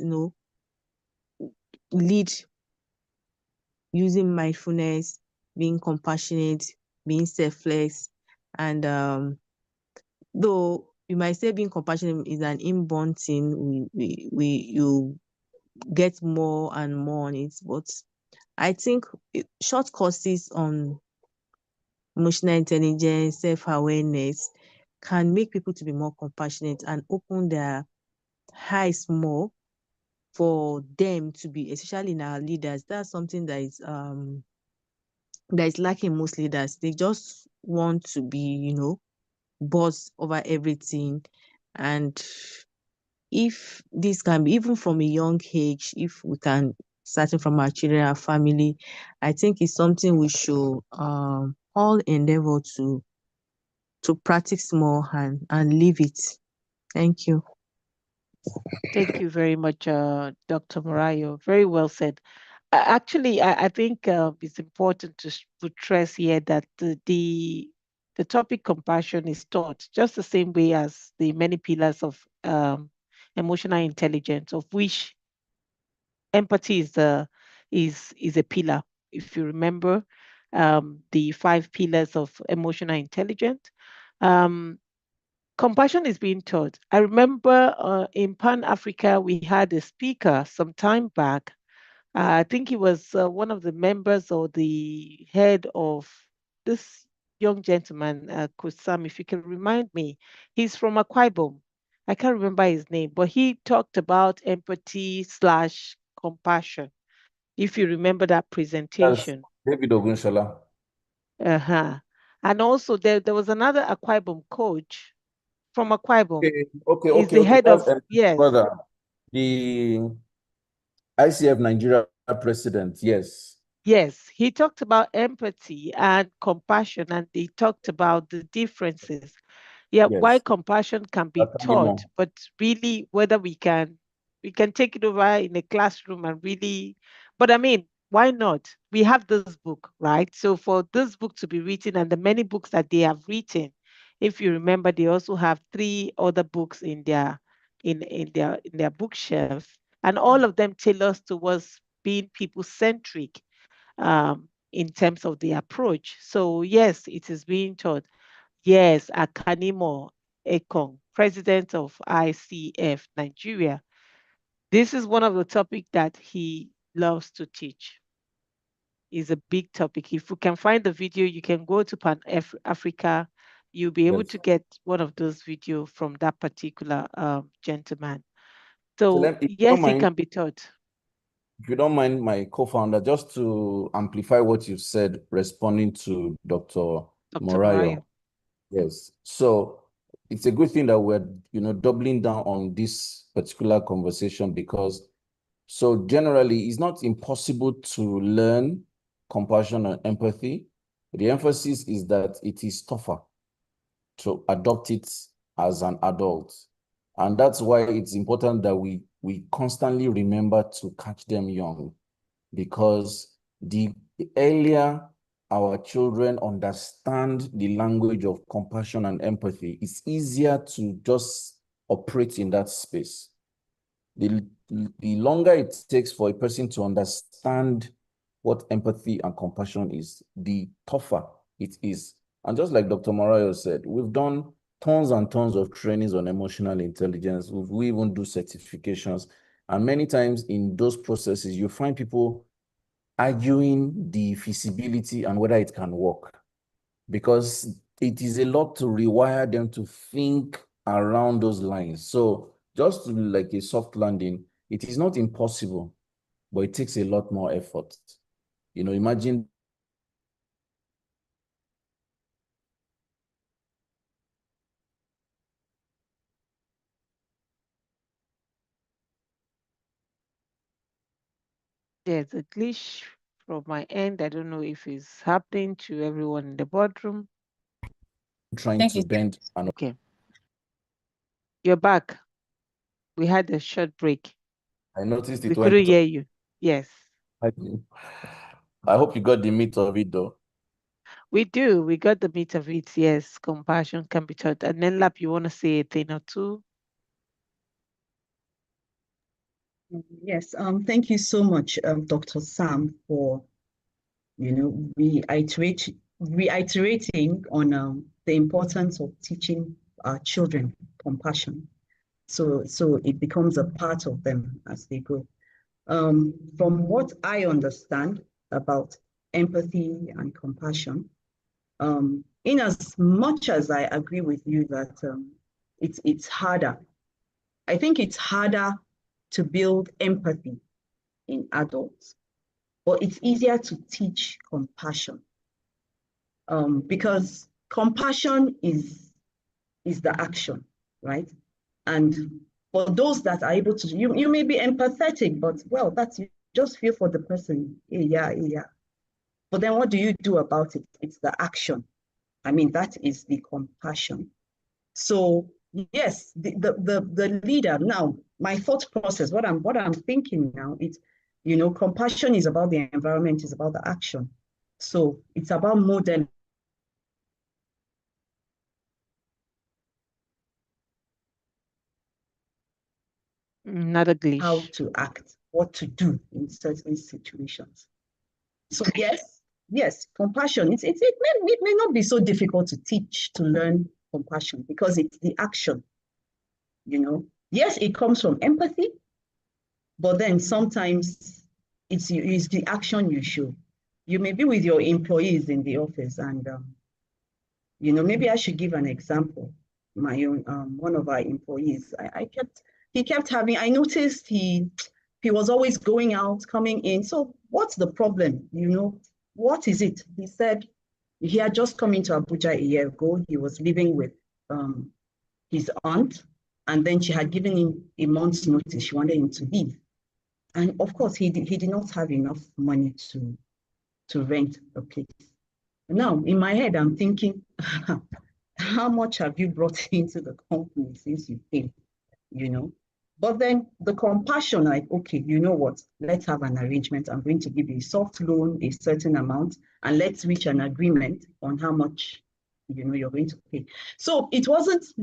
lead using mindfulness, being compassionate, being selfless. And though you might say being compassionate is an inborn thing, you get more and more on it. But I think short courses on emotional intelligence, self-awareness can make people to be more compassionate and open their eyes more for them to be, especially in our leaders. That's something that is lacking in most leaders. They just want to be, boss over everything. And if this can be even from a young age, if we can starting from our children, our family, I think it's something we should all endeavor to practice more and live it. Thank you. Thank you very much, Dr. Morayo. Very well said. Actually, I think it's important to stress here that the topic compassion is taught just the same way as the many pillars of emotional intelligence, of which empathy is a pillar. If you remember the five pillars of emotional intelligence, um, compassion is being taught. I remember in Pan Africa we had a speaker some time back. I think he was one of the members or the head of this young gentleman, Kusam. If you can remind me, he's from Akwa Ibom. I can't remember his name, but he talked about empathy slash compassion. If you remember that That's presentation. David Ogunshola. Uh-huh. And also there was another Akwa Ibom coach from Akwa Ibom. Okay, okay, He's okay, the okay. head That's of, yes. brother. The ICF Nigeria president, yes. Yes, he talked about empathy and compassion, and he talked about the differences. Yeah, why Yes. compassion can be I'll tell you taught, more. but really whether we can take it over in a classroom and really, but I mean, why not? We have this book, right? So for this book to be written and the many books that they have written, if you remember, they also have three other books in their bookshelf, and all of them tailor towards being people centric. in terms of the approach. So yes, it is being taught. Yes, Akanimo Ekong, president of ICF Nigeria. This is one of the topics that he loves to teach. Is a big topic. If you can find the video, you can go to Pan Africa. You'll be able Yes. to get one of those videos from that particular gentleman. So So if you don't yes, it mind, can be taught. if you don't mind, my co-founder, just to amplify what you said, responding to Dr. Dr. Morayo. Morayo. Yes. So it's a good thing that we're, doubling down on this particular conversation, because so generally it's not impossible to learn compassion and empathy. The emphasis is that it is tougher to adopt it as an adult. And that's why it's important that we constantly remember to catch them young, because the earlier our children understand the language of compassion and empathy, it's easier to just operate in that space. The longer it takes for a person to understand what empathy and compassion is, the tougher it is. And just like Dr. Morayo said, we've done tons and tons of trainings on emotional intelligence. We even do certifications. And many times in those processes, you find people arguing the feasibility and whether it can work, because it is a lot to rewire them to think around those lines. So just like a soft landing, it is not impossible, but it takes a lot more effort. Imagine There's a glitch from my end. I don't know if it's happening to everyone in the boardroom. trying Thank to you. bend and Okay. You're back. We had a short break. I noticed We it couldn't went. hear you. Yes. I hope you got the meat of it though. We do. We got the meat of it. Yes. Compassion can be taught. And then Lap, you want to say a thing or two? Yes, thank you so much, Dr. Sam, for reiterating on the importance of teaching our children compassion, so it becomes a part of them as they grow. From what I understand about empathy and compassion, in as much as I agree with you that it's harder, I think it's harder to build empathy in adults, but it's easier to teach compassion, because compassion is the action, right? And for those that are able to, you may be empathetic, but well, that's, you just feel for the person. Yeah. But then what do you do about it? It's the action. I mean, that is the compassion. So yes, the leader. Now, my thought process, what I'm thinking now is, compassion is about the environment, is about the action. So it's about modeling Not a how glitch. to act, what to do in certain situations. So yes, compassion. It may not be so difficult to teach, to learn compassion, because it's the action. Yes, it comes from empathy, but then sometimes it's the action you show. You may be with your employees in the office, and maybe I should give an example. My own one of our employees, he kept having. I noticed he was always going out, coming in. So what's the problem? What is it? He said he had just come into Abuja a year ago. He was living with his aunt, and then she had given him a month's notice. She wanted him to leave. And of course, he did not have enough money to rent a place. Now, in my head, I'm thinking, how much have you brought into the company since you came? But then the compassion, like, okay, you know what? Let's have an arrangement. I'm going to give you a soft loan, a certain amount, and let's reach an agreement on how much you're going to pay. So it wasn't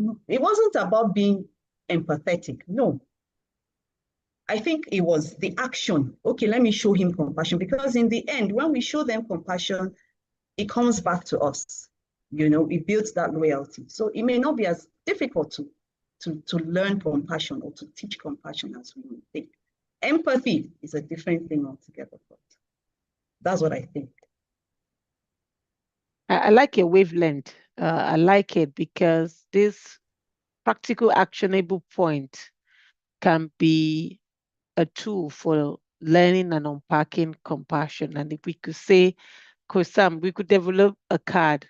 about being empathetic. No. I think it was the action. Okay, let me show him compassion, because in the end, when we show them compassion, it comes back to us. It builds that loyalty. So it may not be as difficult to learn compassion or to teach compassion as we may think. Empathy is a different thing altogether, but that's what I think. I like your wavelength. I like it because this practical, actionable point can be a tool for learning and unpacking compassion. And if we could say, Coach Sam, we could develop a card,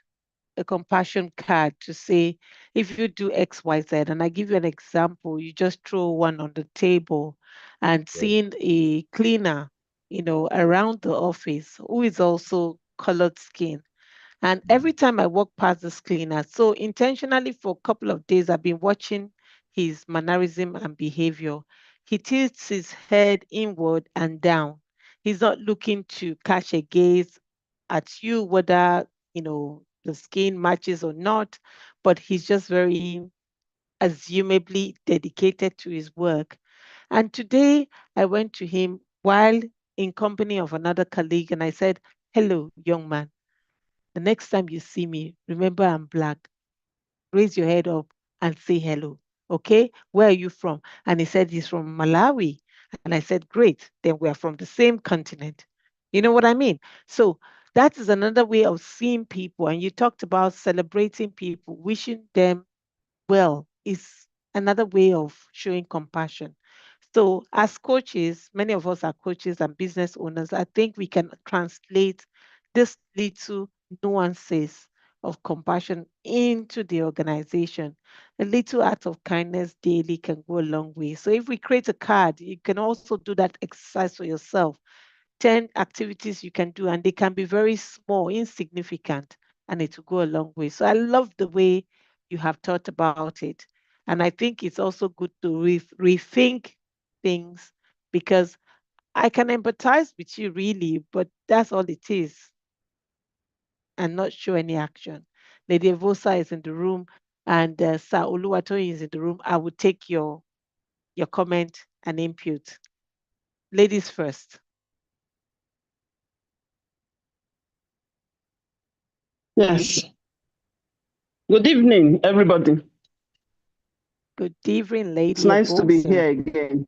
a compassion card to say, if you do X, Y, Z, and I give you an example, you just throw one on the table and seeing a cleaner, around the office who is also colored skin. And every time I walk past this cleaner, so intentionally for a couple of days, I've been watching his mannerism and behavior. He tilts his head inward and down. He's not looking to catch a gaze at you, whether, the skin matches or not, but he's just very assumably dedicated to his work. And today I went to him while in company of another colleague and I said, "Hello, young man. The next time you see me, remember I'm black. Raise your head up and say hello. Okay? Where are you from?" And he said he's from Malawi. And I said, "Great. Then we're from the same continent." You know what I mean? So that is another way of seeing people. And you talked about celebrating people, wishing them well is another way of showing compassion. So, as coaches, many of us are coaches and business owners. I think we can translate this little nuances of compassion into the organization. A little act of kindness daily can go a long way. So, if we create a card, you can also do that exercise for yourself. 10 activities you can do, and they can be very small, insignificant, and it will go a long way. So I love the way you have thought about it. And I think it's also good to rethink things because I can empathize with you really, but that's all it is, and not show any action. Lady Evosa is in the room, and Sir Oluwatoyin is in the room. I would take your comment and input. Ladies first. Yes. Good evening, everybody. Good evening, It's Lady nice to be Evosa. here again.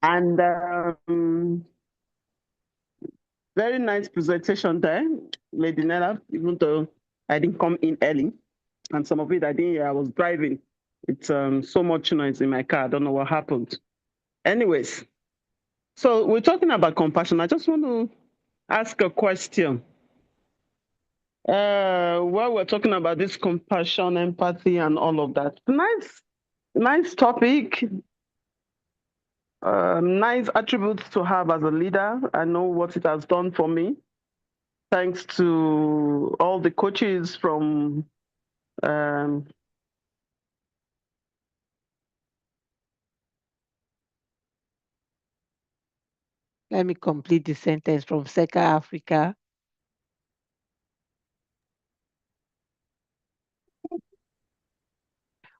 And very nice presentation there, Lady Nella, even though I didn't come in early. And some of it I didn't hear. I was driving. It's so much noise in my car. I don't know what happened. Anyways, so we're talking about compassion. I just want to ask a question. While we're talking about this compassion, empathy, and all of that. Nice topic. Nice attributes to have as a leader. I know what it has done for me. Thanks to all the coaches from Let me complete the sentence from Seka Africa.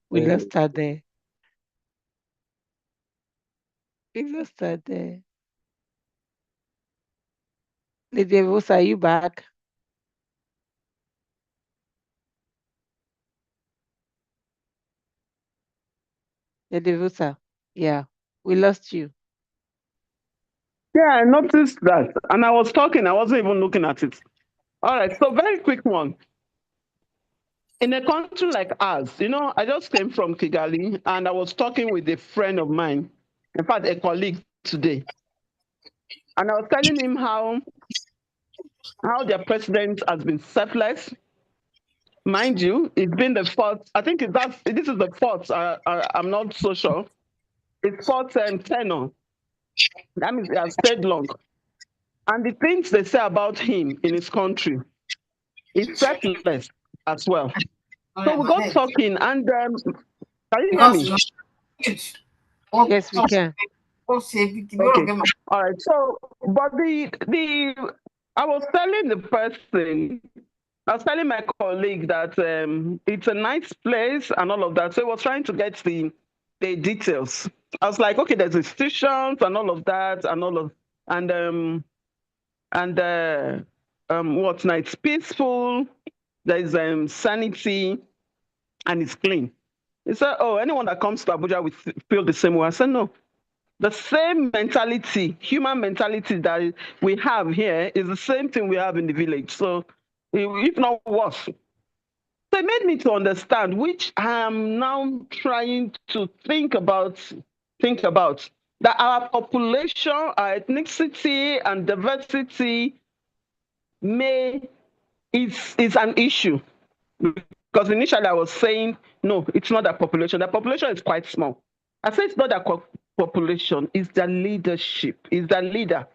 We lost her there. We lost her there. Lady Evosa, are you back? Lady Evosa, yeah, we lost you. Yeah, I noticed that. And I was talking, I wasn't even looking at it. All right, so very quick one. In a country like ours, I just came from Kigali and I was talking with a friend of mine, in fact, a colleague today. And I was telling him how their president has been selfless. Mind you, it's been the fourth, I think this is the fourth, I'm not so sure. It's fourth tenure. That means he has stayed long. And the things they say about him in his country is selfless as well. So we got talking, and can you hear me? Yes, we can. Okay. All right. So, but I was telling the person, I was telling my colleague that it's a nice place and all of that. So he was trying to get the details. I was like, okay, there's institutions and all of that and what's now, it's peaceful, there's sanity, and it's clean. He said, oh, anyone that comes to Abuja will feel the same way. I said, no. The same mentality, human mentality that we have here is the same thing we have in the village. So if not worse. So it made me to understand, which I am now trying to think about, that our population, our ethnicity and diversity is an issue. Because initially I was saying, no, it's not that population. The population is quite small. I say it's not that population, it's the leadership, it's the leader.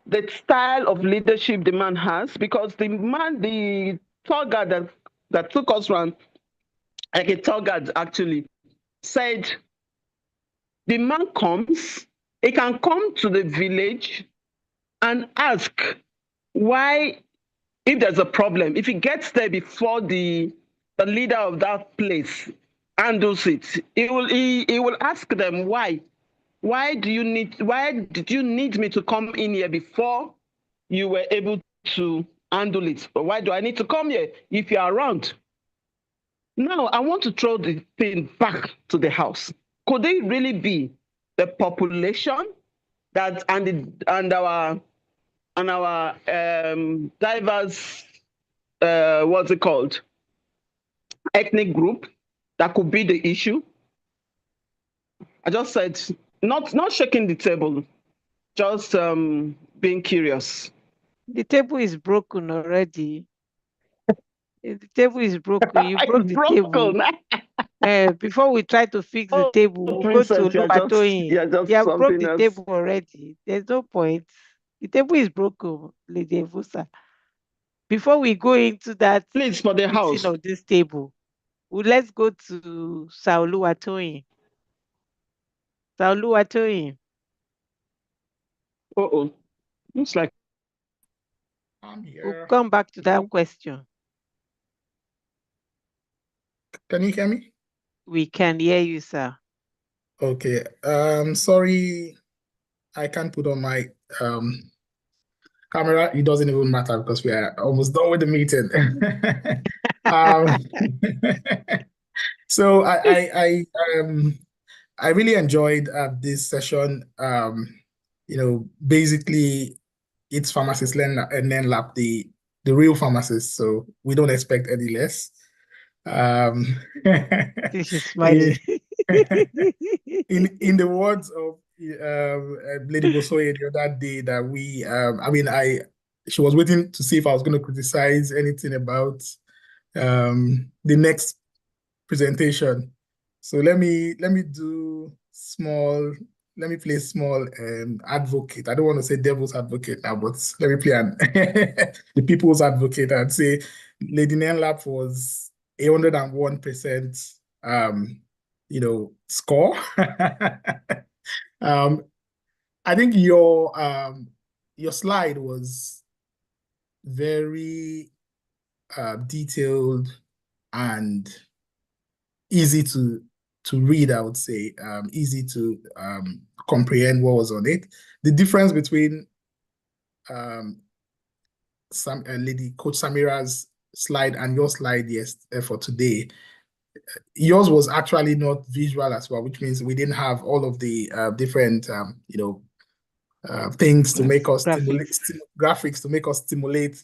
The style of leadership the man has, because the tour guide that took us around, like a tour guide actually, said the man comes, he can come to the village and ask why, if there's a problem, if he gets there before the leader of that place handles it, he will ask them why. Why did you need me to come in here before you were able to handle it? Or why do I need to come here if you're around? Now, I want to throw the thing back to the house. Could it really be the population that and our diverse, what's it called, ethnic group that could be the issue? I just said, not shaking the table, just being curious. The table is broken already. The table is broken. You broke the table. Before we try to fix the table, we'll Princess, go to Oluwatoyin. just You have broke something the else. table already. There's no point. The table is broken, Lady Evusa. Before we go into that, please, for the house of this table, let's go to Oluwatoyin. Oluwatoyin. Looks like I'm here. We'll come back to that question. Can you hear me? We can hear you, sir. Okay. Sorry, I can't put on my camera. It doesn't even matter because we are almost done with the meeting. So I really enjoyed this session. Basically, it's pharmacist Nenlap, the real pharmacist. So we don't expect any less. She's smiling. In the words of Lady Bosoye the other day, that she was waiting to see if I was going to criticize anything about the next presentation. So let me play small advocate. I don't want to say devil's advocate now, but let me play the people's advocate and say Lady Nenlap was 101% score. I think your slide was very detailed and easy to read, I would say, easy to comprehend what was on it. The difference between Lady Coach Samira's slide and your slide for today, yours was actually not visual as well, which means we didn't have all of the different things to make us graphics to make us stimulate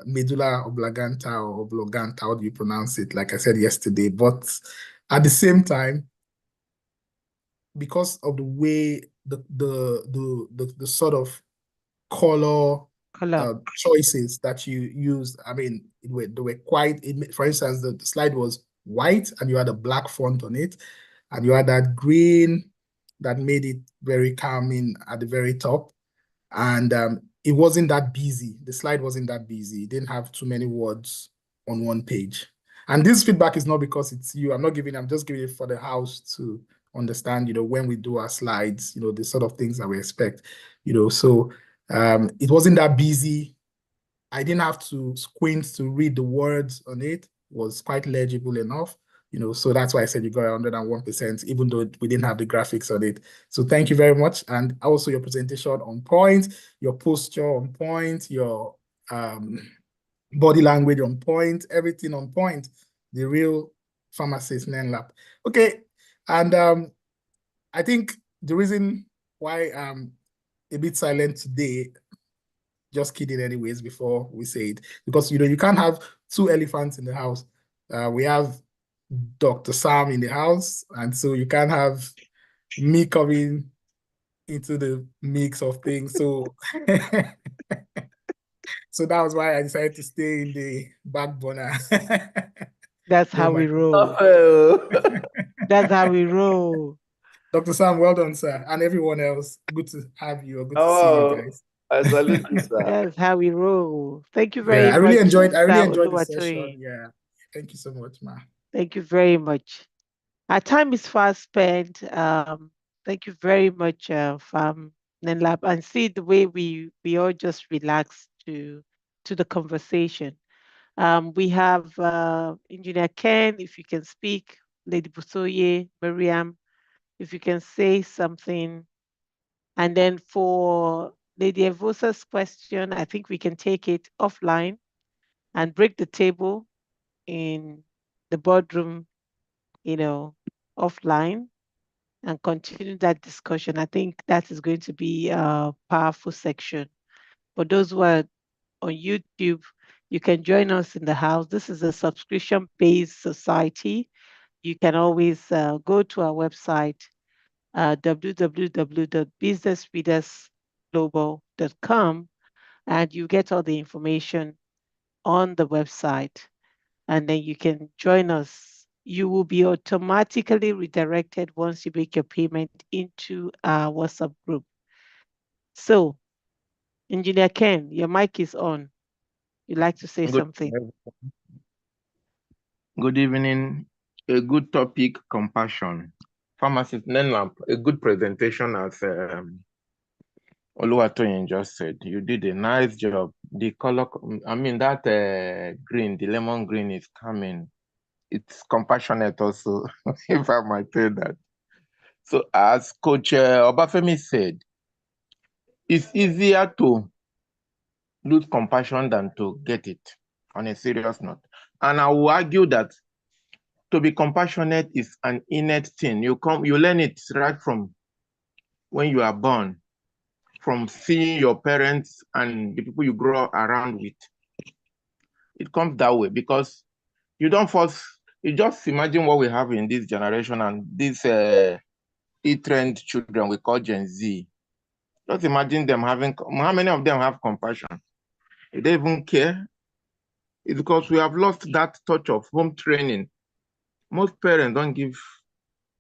medulla oblongata or oblongata, how do you pronounce it, like I said yesterday. But at the same time, because of the way the sort of color choices that you used, I mean, they were quite, for instance, the slide was white and you had a black font on it, and you had that green that made it very calming at the very top. And it wasn't that busy. The slide wasn't that busy. It didn't have too many words on one page. And this feedback is not because it's you. I'm just giving it for the house to understand, when we do our slides, the sort of things that we expect, so it wasn't that busy. I didn't have to squint to read the words on it. It was quite legible enough. So that's why I said you got 101%, even though we didn't have the graphics on it. So thank you very much. And also your presentation on point, your posture on point, your body language on point, everything on point. The real pharmacist Nenlap. Okay, and I think the reason why I'm a bit silent today, just kidding anyways, before we say it, because you can't have two elephants in the house. We have Dr. Sam in the house, and so you can't have me coming into the mix of things. So so that was why I decided to stay in the back burner. That's how we roll. That's how we roll. Dr. Sam, well done, sir. And everyone else, good to have you, or good to see you guys. I salute you, sir. That's how we roll. Thank you very Yeah, much. I really enjoyed Mr. the session. Yeah. Thank you so much, ma. Thank you very much. Our time is fast spent. Thank you very much, Pharm Nenlap. And see the way we all just relax to the conversation. We have Engineer Ken, if you can speak, Lady Busoye, Miriam, if you can say something. And then for Lady Evosa's question, I think we can take it offline and break the table in the boardroom, offline and continue that discussion. I think that is going to be a powerful section. For those who are on YouTube, you can join us in the house. This is a subscription-based society. You can always go to our website, www.businessreadersglobal.com, and you get all the information on the website. And then you can join us. You will be automatically redirected once you make your payment into our WhatsApp group. So, Engineer Ken, your mic is on. You'd like to say something? Good evening. A good topic, compassion. Pharmacist Nenlap, a good presentation as Oluwatoyin just said. You did a nice job. The color, that green, the lemon green is coming. It's compassionate also, if I might say that. So as Coach Obafemi said, it's easier to lose compassion than to get it, on a serious note. And I will argue that to be compassionate is an innate thing. You learn it right from when you are born, from seeing your parents and the people you grow around with. It comes that way because you don't force. You just imagine what we have in this generation and these e-trend children we call Gen Z. Just imagine them having, how many of them have compassion? They don't even care. It's because we have lost that touch of home training. Most parents don't give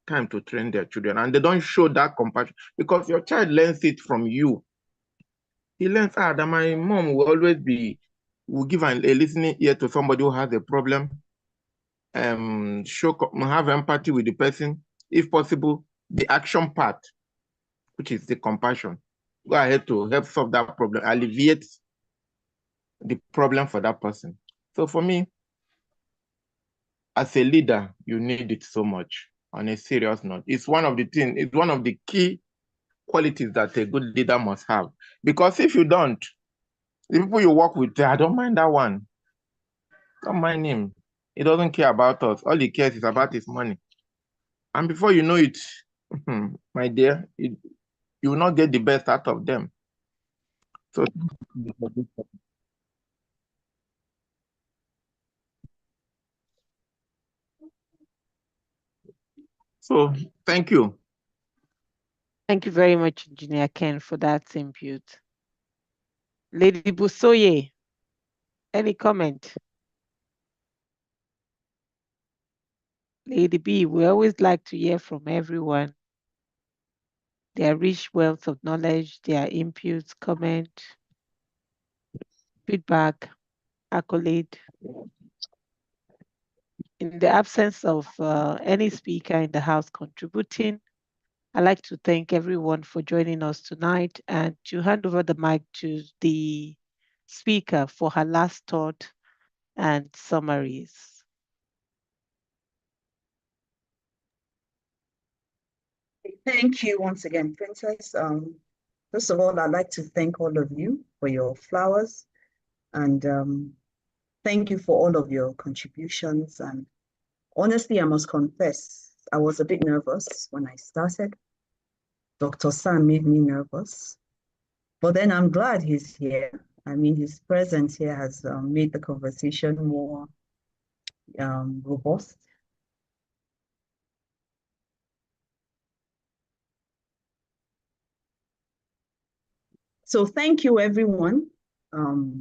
time to train their children and they don't show that compassion because your child learns it from you. He learns that my mom will always give a listening ear to somebody who has a problem, have empathy with the person, if possible, the action part, which is the compassion. Go ahead to help solve that problem, alleviate the problem for that person. So for me, as a leader, you need it so much on a serious note. It's one of the key qualities that a good leader must have. Because if you don't, the people you work with, I don't mind that one. Don't mind him. He doesn't care about us. All he cares is about his money. And before you know it, my dear, you will not get the best out of them. So thank you. Thank you very much, Engineer Ken, for that input. Lady Busoye, any comment? Lady B, we always like to hear from everyone. Their rich wealth of knowledge, their inputs, comment, feedback, accolade. In the absence of any speaker in the house contributing, I'd like to thank everyone for joining us tonight and to hand over the mic to the speaker for her last thought and summaries. Thank you once again, Princess. First of all, I'd like to thank all of you for your flowers, and thank you for all of your contributions. And honestly, I must confess, I was a bit nervous when I started. Dr. Sam made me nervous, but then I'm glad he's here. I mean, his presence here has made the conversation more robust. So thank you, everyone. Well,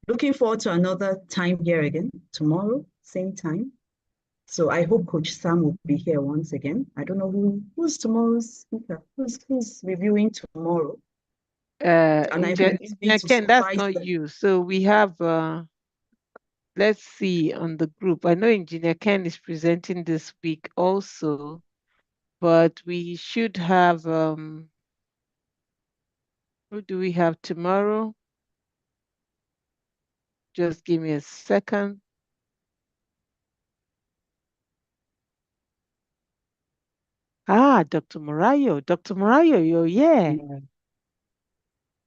looking forward to another time here again tomorrow, same time. So I hope Coach Sam will be here once again. I don't know who's tomorrow's speaker, who's reviewing tomorrow. And I hope it's going to Ken, that's surprise not them. you. So we have, let's see on the group. I know Engineer Ken is presenting this week also, but we should have, who do we have tomorrow? Just give me a second. Dr. Morayo. Dr. Morayo, you're here.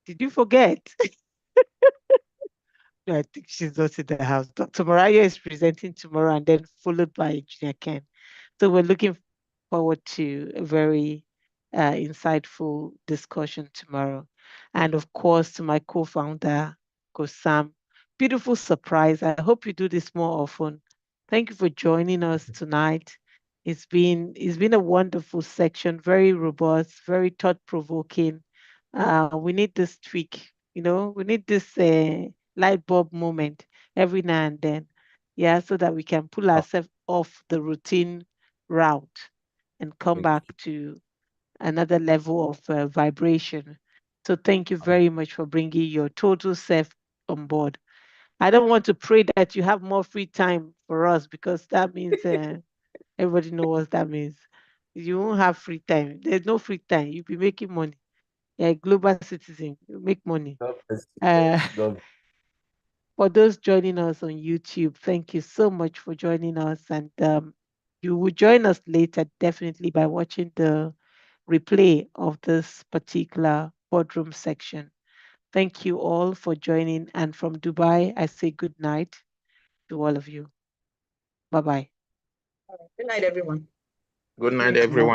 Did you forget? No, I think she's not in the house. Dr. Morayo is presenting tomorrow and then followed by Engineer Ken. So we're looking forward to a very insightful discussion tomorrow. And of course, to my co-founder, Coach Sam, beautiful surprise. I hope you do this more often. Thank you for joining us tonight. It's been a wonderful section, very robust, very thought-provoking. We need this tweak, we need this light bulb moment every now and then. Yeah, so that we can pull ourselves off the routine route and come back to another level of vibration. So thank you very much for bringing your total self on board. I don't want to pray that you have more free time for us because that means everybody knows what that means. You won't have free time. There's no free time. You'll be making money. You're a global citizen. You make money. God bless you. Uh, God for those joining us on YouTube, thank you so much for joining us. And you will join us later, definitely, by watching the replay of this particular boardroom section. Thank you all for joining. And from Dubai, I say good night to all of you. Bye bye. Good night, everyone. Good night, Thank you. everyone.